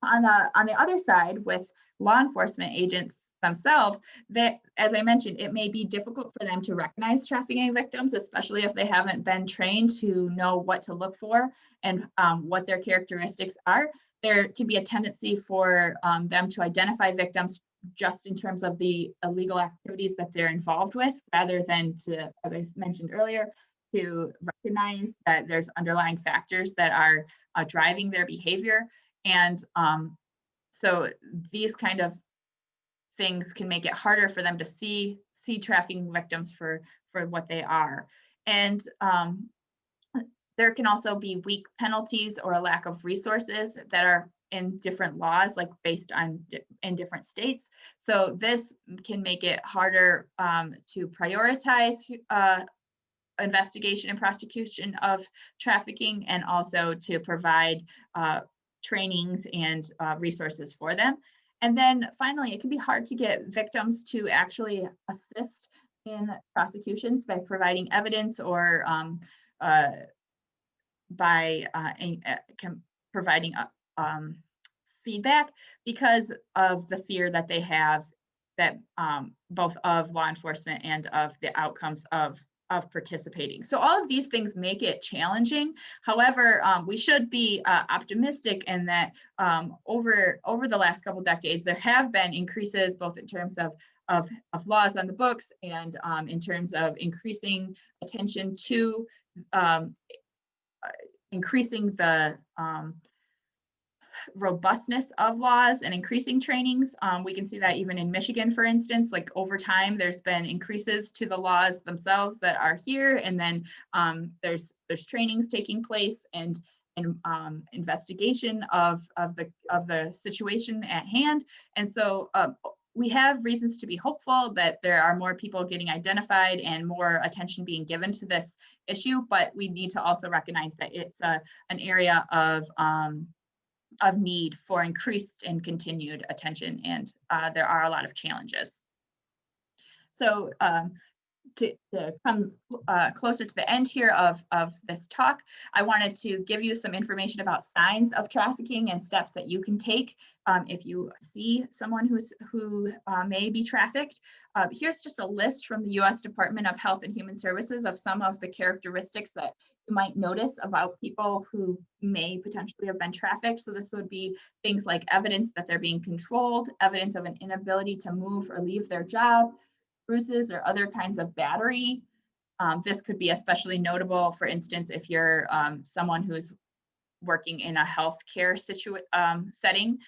On the other side, with law enforcement agents themselves, that, as I mentioned, it may be difficult for them to recognize trafficking victims, especially if they haven't been trained to know what to look for and what their characteristics are. There can be a tendency for them to identify victims just in terms of the illegal activities that they're involved with, rather than to, as I mentioned earlier, to recognize that there's underlying factors that are driving their behavior. And so these kind of things can make it harder for them to see trafficking victims for what they are. And there can also be weak penalties or a lack of resources that are in different laws, like based on in different states. So this can make it harder to prioritize investigation and prosecution of trafficking, and also to provide trainings and resources for them. And then finally, it can be hard to get victims to actually assist in prosecutions by providing evidence or by providing feedback, because of the fear that they have, that both of law enforcement and of the outcomes of participating. So all of these things make it challenging. However, we should be optimistic in that over the last couple decades, there have been increases both in terms of laws on the books and in terms of increasing attention to increasing the robustness of laws and increasing trainings. We can see that even in Michigan, for instance, like over time, there's been increases to the laws themselves that are here. And then there's trainings taking place and investigation of the situation at hand. And so we have reasons to be hopeful that there are more people getting identified and more attention being given to this issue, but we need to also recognize that it's an area of need for increased and continued attention, and there are a lot of challenges. So to come closer to the end here of this talk, I wanted to give you some information about signs of trafficking and steps that you can take if you see someone who may be trafficked. Here's just a list from the U.S. Department of Health and Human Services of some of the characteristics that you might notice about people who may potentially have been trafficked. So this would be things like evidence that they're being controlled, evidence of an inability to move or leave their job, bruises or other kinds of battery. This could be especially notable, for instance, if you're someone who's working in a healthcare setting,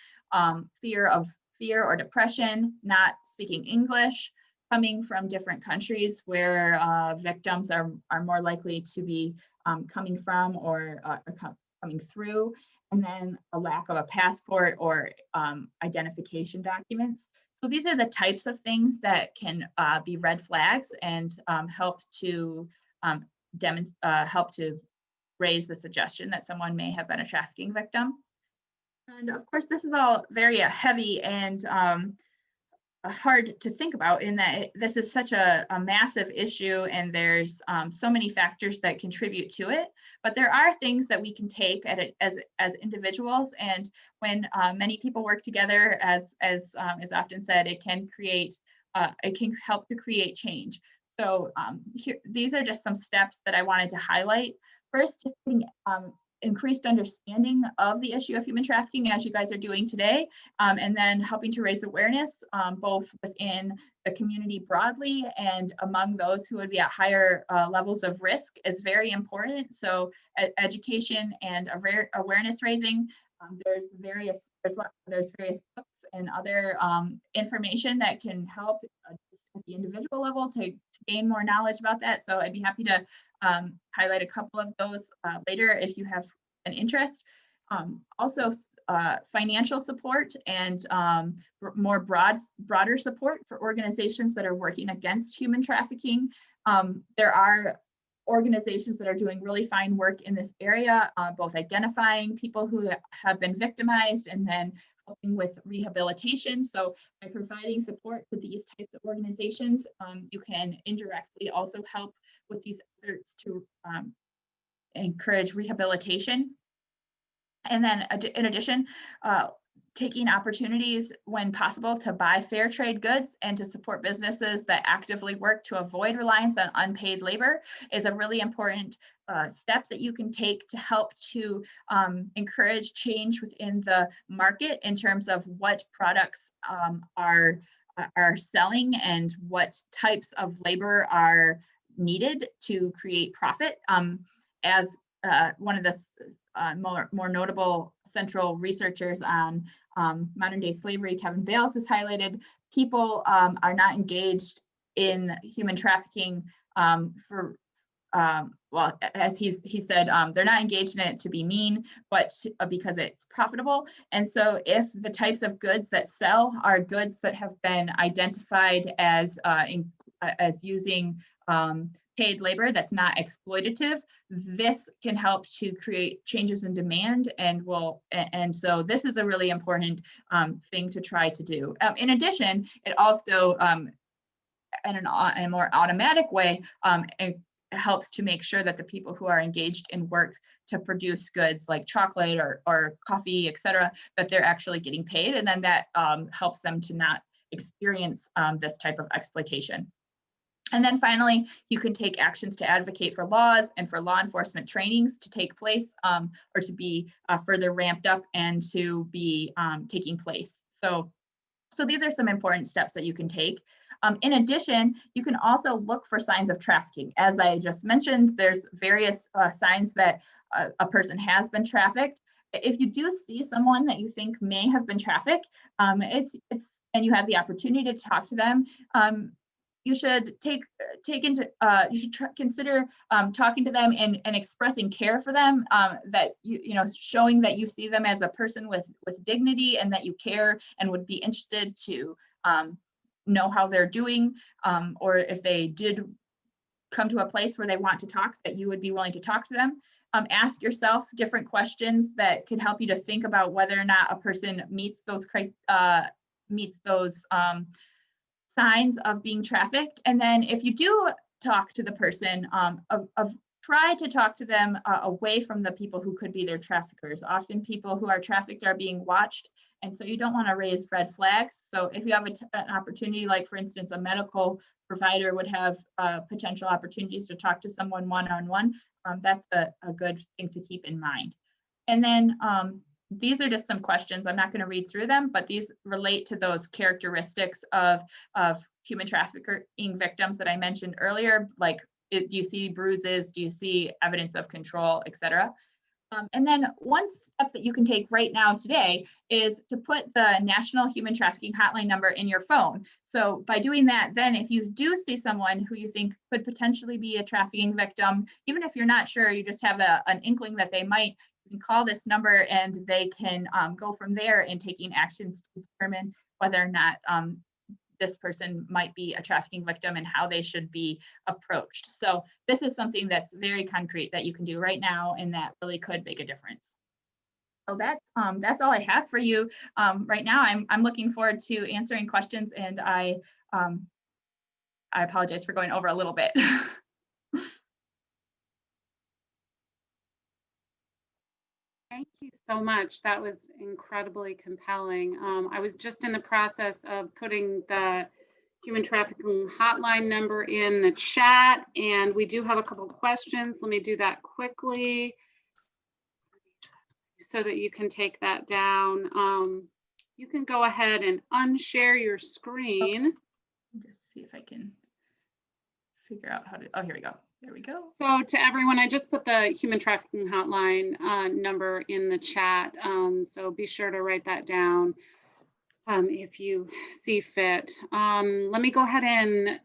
fear or depression, not speaking English, coming from different countries where victims are more likely to be coming from or coming through, and then a lack of a passport or identification documents. So these are the types of things that can be red flags and help to raise the suggestion that someone may have been a trafficking victim. And of course, this is all very heavy and hard to think about, in that this is such a massive issue, and there's so many factors that contribute to it. But there are things that we can take as individuals, and when many people work together, as is often said, it can help to create change. So these are just some steps that I wanted to highlight. First, just getting increased understanding of the issue of human trafficking, as you guys are doing today, and then helping to raise awareness both within the community broadly and among those who would be at higher levels of risk is very important. So education and awareness raising. There's various books and other information that can help at the individual level to gain more knowledge about that. So I'd be happy to highlight a couple of those later if you have an interest. Also, financial support and more broader support for organizations that are working against human trafficking. There are organizations that are doing really fine work in this area, both identifying people who have been victimized and then helping with rehabilitation. So by providing support to these types of organizations, you can indirectly also help with these efforts to encourage rehabilitation. And then in addition, taking opportunities when possible to buy fair trade goods and to support businesses that actively work to avoid reliance on unpaid labor is a really important step that you can take to help to encourage change within the market in terms of what products are selling and what types of labor are needed to create profit. As one of the more notable central researchers on modern day slavery, Kevin Bales, has highlighted, people are not engaged in human trafficking well, as he said, they're not engaged in it to be mean, but because it's profitable. And so if the types of goods that sell are goods that have been identified as using paid labor that's not exploitative, this can help to create changes in demand, and so this is a really important thing to try to do. In addition, it also, in a more automatic way, it helps to make sure that the people who are engaged in work to produce goods like chocolate or coffee, et cetera, that they're actually getting paid, and then that helps them to not experience this type of exploitation. And then finally, you can take actions to advocate for laws and for law enforcement trainings to take place or to be further ramped up and to be taking place. So these are some important steps that you can take. In addition, you can also look for signs of trafficking. As I just mentioned, there's various signs that a person has been trafficked. If you do see someone that you think may have been trafficked, and you have the opportunity to talk to them, you should consider talking to them and expressing care for them, that showing that you see them as a person with dignity and that you care and would be interested to know how they're doing, or if they did come to a place where they want to talk, that you would be willing to talk to them. Ask yourself different questions that could help you to think about whether or not a person meets those signs of being trafficked. And then if you do talk to the person, try to talk to them away from the people who could be their traffickers. Often people who are trafficked are being watched, and so you don't want to raise red flags. So if you have an opportunity, like for instance, a medical provider would have potential opportunities to talk to someone one-on-one, that's a good thing to keep in mind. And then these are just some questions. I'm not going to read through them, but these relate to those characteristics of human trafficking victims that I mentioned earlier, like do you see bruises, do you see evidence of control, etc. And then one step that you can take right now today is to put the National Human Trafficking Hotline number in your phone. So by doing that, then if you do see someone who you think could potentially be a trafficking victim, even if you're not sure, you just have an inkling that they might, you can call this number and they can go from there in taking actions to determine whether or not this person might be a trafficking victim and how they should be approached. So this is something that's very concrete that you can do right now and that really could make a difference. So that's all I have for you right now. I'm looking forward to answering questions, and I apologize for going over a little bit. Thank you so much. That was incredibly compelling. I was just in the process of putting the human trafficking hotline number in the chat, and we do have a couple of questions. Let me do that quickly so that you can take that down. You can go ahead and unshare your screen. Okay. Just see if I can figure out how to, oh, here we go. There we go. So to everyone, I just put the human trafficking hotline number in the chat. So be sure to write that down if you see fit. Let me go ahead and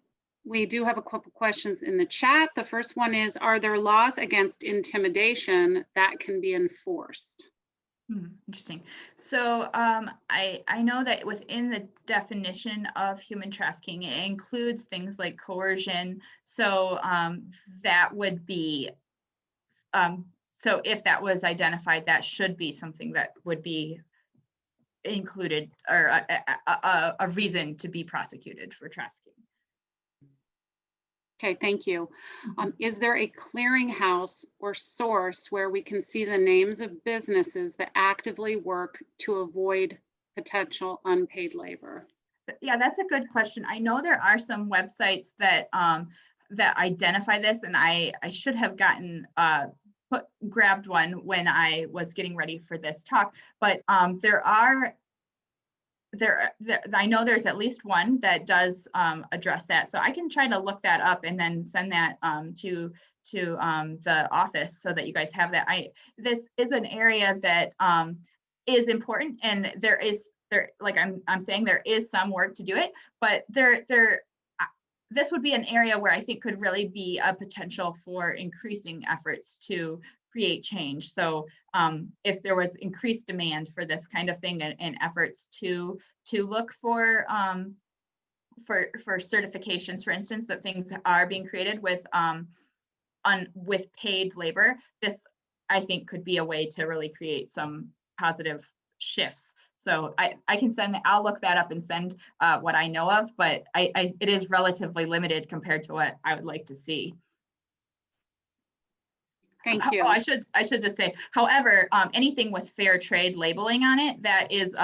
we do have a couple questions in the chat. The first one is, are there laws against intimidation that can be enforced? Interesting. So I know that within the definition of human trafficking, it includes things like coercion. So that would be, so if that was identified, that should be something that would be included, or a reason to be prosecuted for trafficking. Okay, thank you. Is there a clearinghouse or source where we can see the names of businesses that actively work to avoid potential unpaid labor? Yeah, that's a good question. I know there are some websites that that identify this, and I should have gotten grabbed one when I was getting ready for this talk. But there are I know there's at least one that does address that. So I can try to look that up and then send that to the office so that you guys have that. This is an area that is important, and like I'm saying, there is some work to do it, but this would be an area where I think could really be a potential for increasing efforts to create change. So if there was increased demand for this kind of thing and efforts to look for certifications, for instance, that things are being created with paid labor, this I think could be a way to really create some positive shifts. So I can I'll look that up and send what I know of, but it is relatively limited compared to what I would like to see. Thank you. Oh, I should just say, however, anything with fair trade labeling on it, that is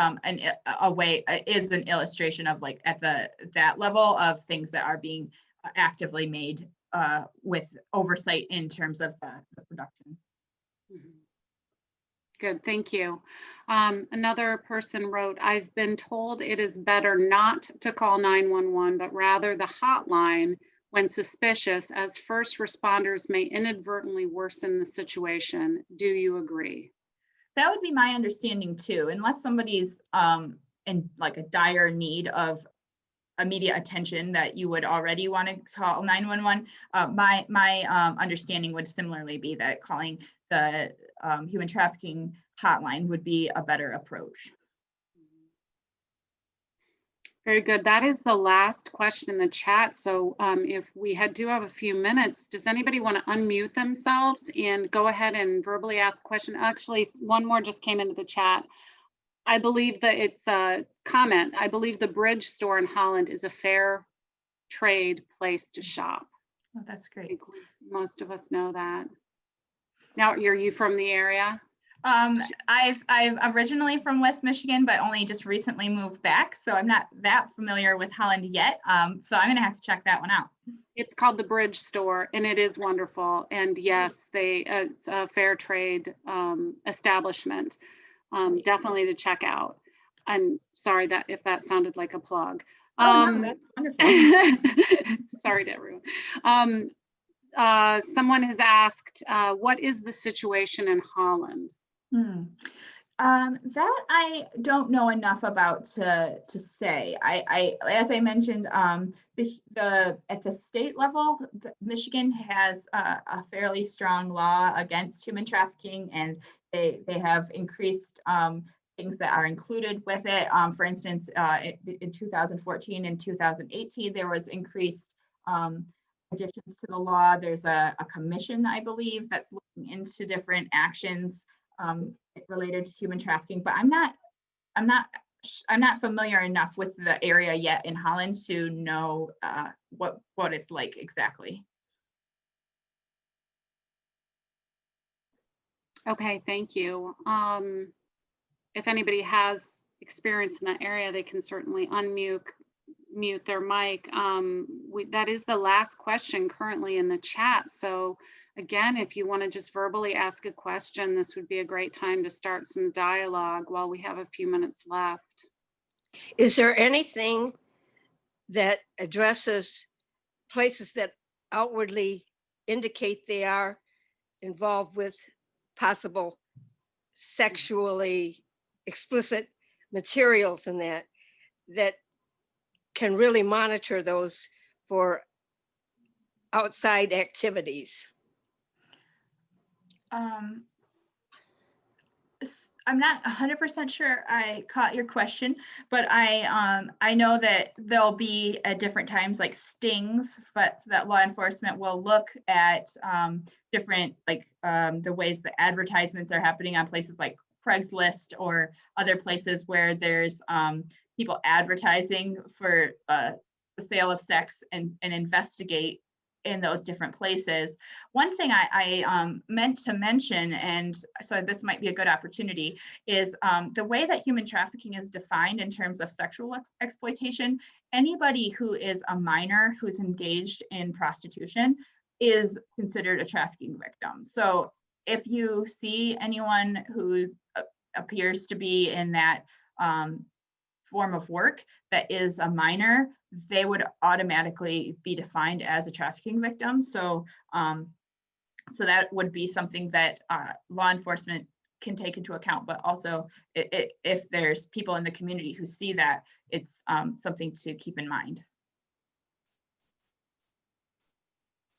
is an illustration of like at that level of things that are being actively made with oversight in terms of the production. Good, thank you. Another person wrote, I've been told it is better not to call 911, but rather the hotline when suspicious, as first responders may inadvertently worsen the situation. Do you agree? That would be my understanding too, unless somebody's in like a dire need of immediate attention that you would already want to call 911. My understanding would similarly be that calling the human trafficking hotline would be a better approach. Very good. That is the last question in the chat. So if we do have a few minutes, does anybody want to unmute themselves and go ahead and verbally ask a question? Actually, one more just came into the chat. I believe that it's a comment. I believe the Bridge store in Holland is a fair trade place to shop. Oh, that's great. I think most of us know that. Now, are you from the area? I'm originally from West Michigan, but only just recently moved back. So I'm not that familiar with Holland yet. So I'm gonna have to check that one out. It's called the Bridge store and it is wonderful. And yes, it's a fair trade establishment. Definitely to check out. I'm sorry if that sounded like a plug. No, that's wonderful. Sorry to everyone. Someone has asked, what is the situation in Holland? That I don't know enough about to say. As I mentioned, at the state level, Michigan has a fairly strong law against human trafficking, and they have increased things that are included with it. For instance, in 2014 and 2018, there was increased additions to the law. There's a commission, I believe, that's looking into different actions related to human trafficking, but I'm not familiar enough with the area yet in Holland to know what it's like exactly. Okay, thank you. If anybody has experience in that area, they can certainly unmute their mic. That is the last question currently in the chat. So again, if you want to just verbally ask a question, this would be a great time to start some dialogue while we have a few minutes left. Is there anything that addresses places that outwardly indicate they are involved with possible sexually explicit materials and that can really monitor those for outside activities? I'm not 100% sure I caught your question, but I know that there'll be at different times like stings, but that law enforcement will look at different the ways the advertisements are happening on places like Craigslist or other places where there's people advertising for the sale of sex and investigate in those different places. One thing I meant to mention, and so this might be a good opportunity, is the way that human trafficking is defined in terms of sexual exploitation. Anybody who is a minor who's engaged in prostitution is considered a trafficking victim. So if you see anyone who appears to be in that form of work that is a minor, they would automatically be defined as a trafficking victim. So, so that would be something that law enforcement can take into account, but also if there's people in the community who see that, it's something to keep in mind.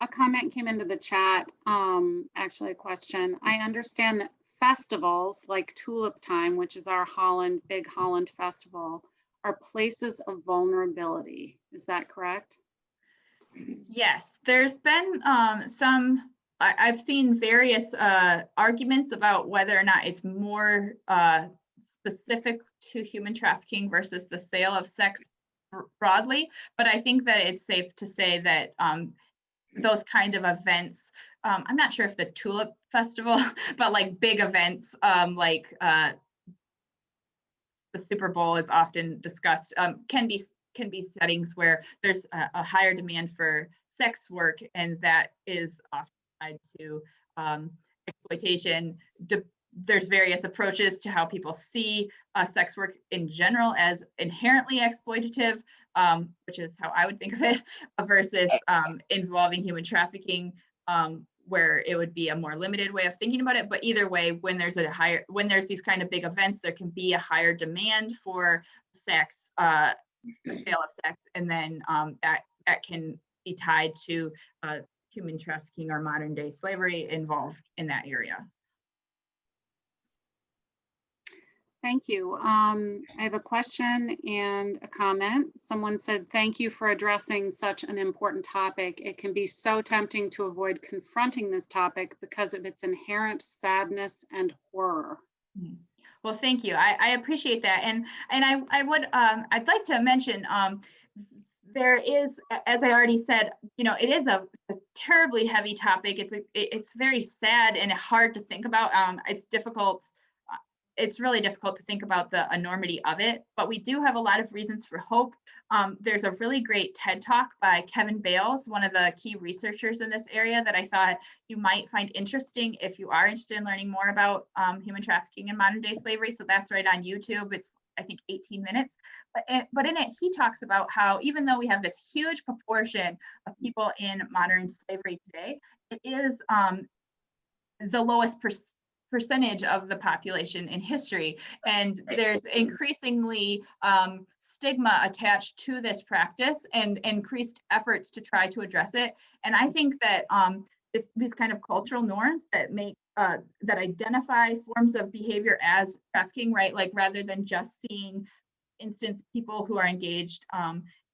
A comment came into the chat, actually a question. I understand that festivals like Tulip Time, which is our Big Holland Festival, are places of vulnerability. Is that correct? Yes, there's been I've seen various arguments about whether or not it's more specific to human trafficking versus the sale of sex broadly, but I think that it's safe to say that those kind of events, I'm not sure if the Tulip Festival, but like big events like the Super Bowl is often discussed, can be settings where there's a higher demand for sex work, and that is often tied to exploitation. There's various approaches to how people see sex work in general as inherently exploitative, which is how I would think of it, versus involving human trafficking, where it would be a more limited way of thinking about it. But either way, when there's these kind of big events, there can be a higher demand for sex, the sale of sex, and then that can be tied to human trafficking or modern day slavery involved in that area. Thank you. I have a question and a comment. Someone said, thank you for addressing such an important topic. It can be so tempting to avoid confronting this topic because of its inherent sadness and horror. Well, thank you. I appreciate that. And I would, I'd like to mention, there is, as I already said, it is a terribly heavy topic. It's very sad and hard to think about. It's difficult. It's really difficult to think about the enormity of it, but we do have a lot of reasons for hope. There's a really great TED Talk by Kevin Bales, one of the key researchers in this area, that I thought you might find interesting if you are interested in learning more about human trafficking and modern day slavery. So that's right on YouTube. It's, I think, 18 minutes. But in it, he talks about how even though we have this huge proportion of people in modern slavery today, it is the lowest percentage of the population in history. And there's increasingly stigma attached to this practice and increased efforts to try to address it. And I think that these kind of cultural norms that make that identify forms of behavior as trafficking, right? Like rather than just seeing, for instance, people who are engaged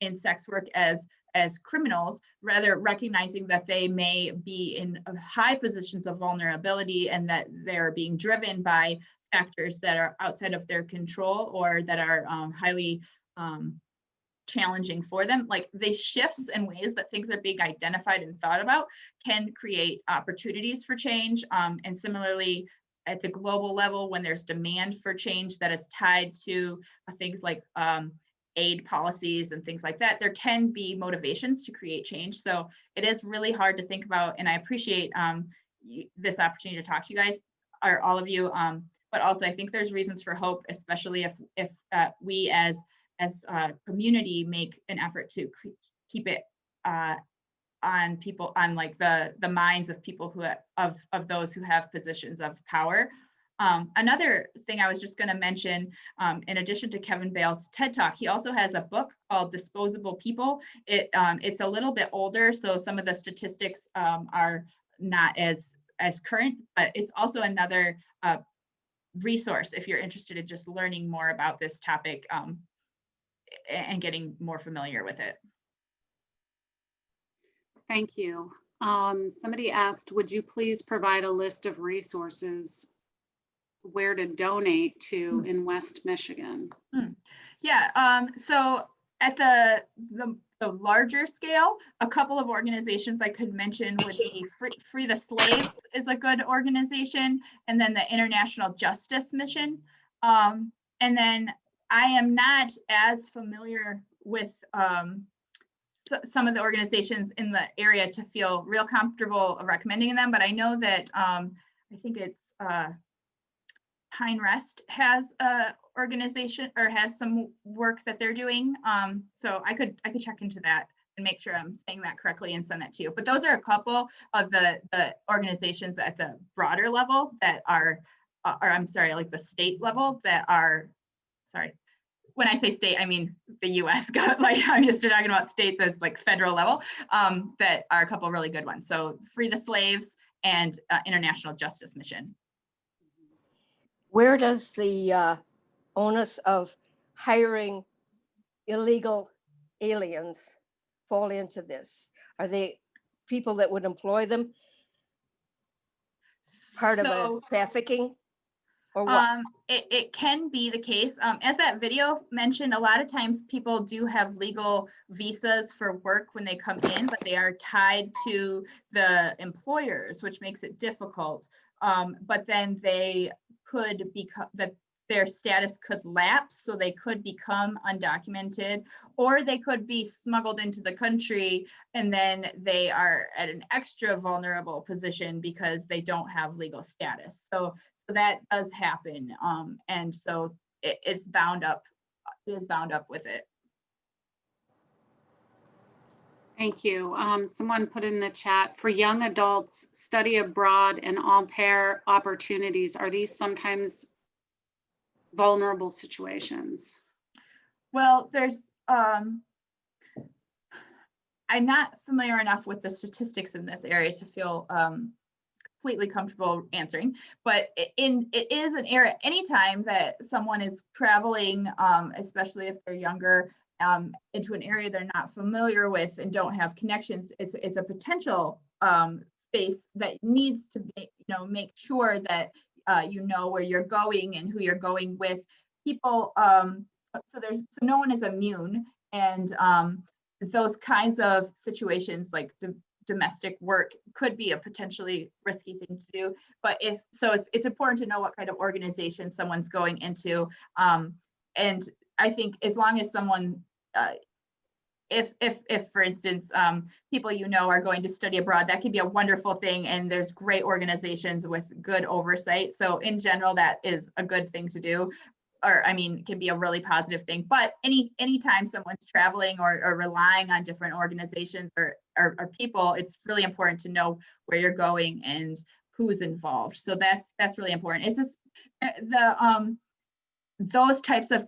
in sex work as criminals, rather recognizing that they may be in high positions of vulnerability and that they're being driven by factors that are outside of their control or that are highly challenging for them. Like these shifts and ways that things are being identified and thought about can create opportunities for change. And similarly, at the global level, when there's demand for change that is tied to things like aid policies and things like that, there can be motivations to create change. So it is really hard to think about, and I appreciate this opportunity to talk to you guys, or all of you, but also I think there's reasons for hope, especially if we as a community make an effort to keep it on people, on like the minds of people who of those who have positions of power. Another thing I was just going to mention, in addition to Kevin Bales' TED Talk, he also has a book called Disposable People. It's a little bit older, so some of the statistics are not as current, but it's also another resource if you're interested in just learning more about this topic and getting more familiar with it. Thank you. Somebody asked, would you please provide a list of resources where to donate to in West Michigan? Yeah, so at the larger scale, a couple of organizations I could mention would be Free the Slaves is a good organization, and then the International Justice Mission. And then I am not as familiar with some of the organizations in the area to feel real comfortable recommending them, but I know that I think it's Pine Rest has a organization or has some work that they're doing. So I could check into that and make sure I'm saying that correctly and send that to you. But those are a couple of the organizations at the broader level that are, or I'm sorry, like the state level that are, sorry, when I say state, I mean the US, like I'm used to talking about states as like federal level, that are a couple of really good ones. So Free the Slaves and International Justice Mission. Where does the onus of hiring illegal aliens fall into this? Are they people that would employ them part of a trafficking? Or what? It can be the case. As that video mentioned, a lot of times people do have legal visas for work when they come in, but they are tied to the employers, which makes it difficult. But then they could become that their status could lapse, so they could become undocumented, or they could be smuggled into the country and then they are at an extra vulnerable position because they don't have legal status. So that does happen, and so it is bound up with it. Thank you. Someone put in the chat, for young adults, study abroad and au pair opportunities, are these sometimes vulnerable situations? Well, there's, I'm not familiar enough with the statistics in this area to feel completely comfortable answering, but it is an area, anytime that someone is traveling, especially if they're younger, into an area they're not familiar with and don't have connections, it's a potential space that needs to be, make sure that you know where you're going and who you're going with. People, so no one is immune, and those kinds of situations like domestic work could be a potentially risky thing to do. But it's important to know what kind of organization someone's going into, and I think as long as someone, if for instance, people are going to study abroad, that could be a wonderful thing, and there's great organizations with good oversight. So in general, that is a good thing to do, or can be a really positive thing. But anytime someone's traveling or relying on different organizations or people, it's really important to know where you're going and who's involved. So that's really important. It's just those types of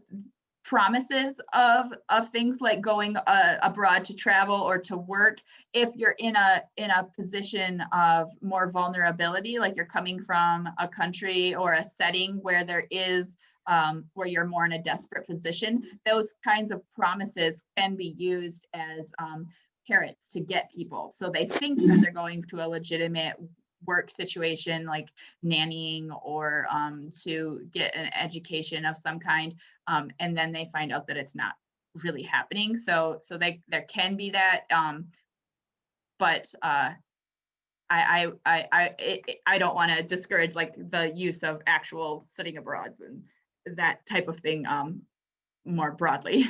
promises of things like going abroad to travel or to work, if you're in a position of more vulnerability, like you're coming from a country or a setting where there is where you're more in a desperate position, those kinds of promises can be used as carrots to get people. So they think that they're going to a legitimate work situation like nannying or to get an education of some kind, and then they find out that it's not really happening. So there can be that, but I don't want to discourage like the use of actual studying abroad and that type of thing more broadly.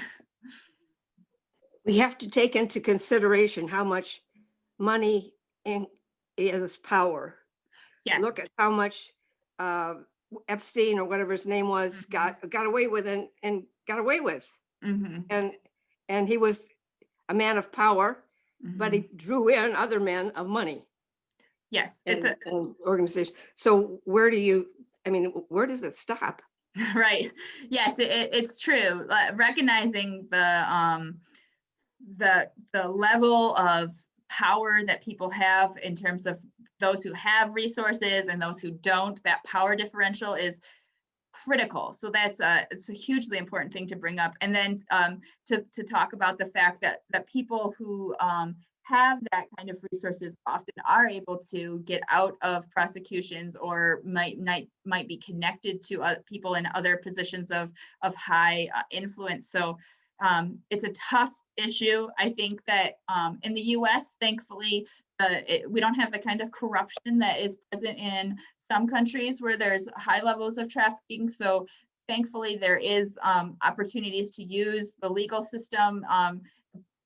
We have to take into consideration how much money is power. Yes. Look at how much Epstein or whatever his name was got away with and got away with. Mm-hmm. And he was a man of power, but he drew in other men of money. Yes, it's an organization. So where does it stop? Right. Yes, it's true. Recognizing the level of power that people have in terms of those who have resources and those who don't, that power differential is critical. So it's a hugely important thing to bring up. And then to talk about the fact that people who have that kind of resources often are able to get out of prosecutions or might be connected to people in other positions of high influence. So it's a tough issue. I think that in the US, thankfully, we don't have the kind of corruption that is present in some countries where there's high levels of trafficking. So thankfully, there is opportunities to use the legal system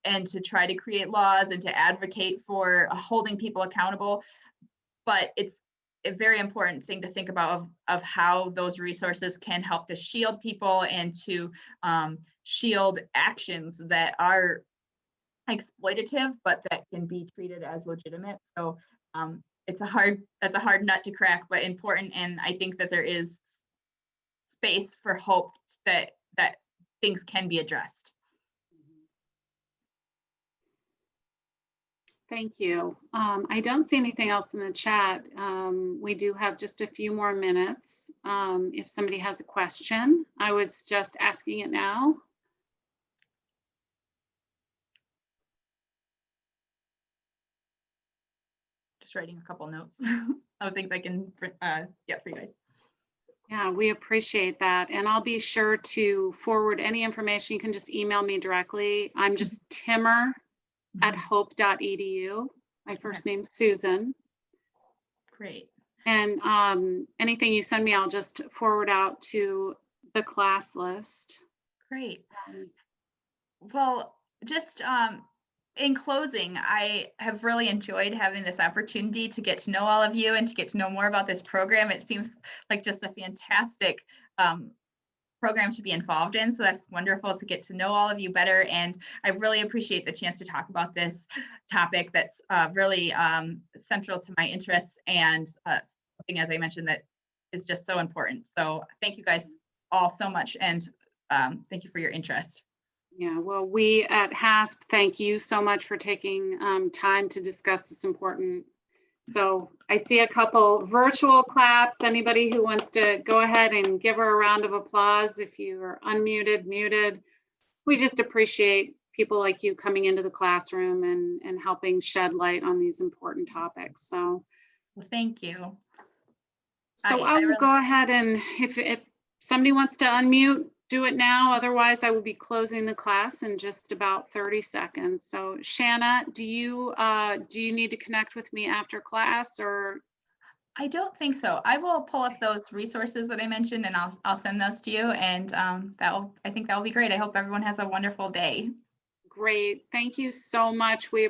and to try to create laws and to advocate for holding people accountable. But a very important thing to think about of how those resources can help to shield people and to shield actions that are exploitative, but that can be treated as legitimate. So that's a hard nut to crack, but important. And I think that there is space for hope that things can be addressed. Thank you. I don't see anything else in the chat. We do have just a few more minutes. If somebody has a question, I would suggest asking it now. Just writing a couple notes of things I can get for you guys. Yeah, we appreciate that. And I'll be sure to forward any information. You can just email me directly. I'm just timmer@hope.edu. My first name's Susan. Great. And anything you send me, I'll just forward out to the class list. Great. Well, just in closing, I have really enjoyed having this opportunity to get to know all of you and to get to know more about this program. It seems like just a fantastic program to be involved in. So that's wonderful to get to know all of you better. And I really appreciate the chance to talk about this topic that's really central to my interests and something, as I mentioned, that is just so important. So thank you guys all so much. And thank you for your interest. Yeah, well, we at HASP thank you so much for taking time to discuss this important. So I see a couple virtual claps. Anybody who wants to go ahead and give her a round of applause if you are unmuted, muted. We just appreciate people like you coming into the classroom and helping shed light on these important topics. So well, thank you. So I will go ahead and if somebody wants to unmute, do it now. Otherwise, I will be closing the class in just about 30 seconds. So Shanna, do you need to connect with me after class or? I don't think so. I will pull up those resources that I mentioned and I'll send those to you. And I think that will be great. I hope everyone has a wonderful day. Great. Thank you so much. We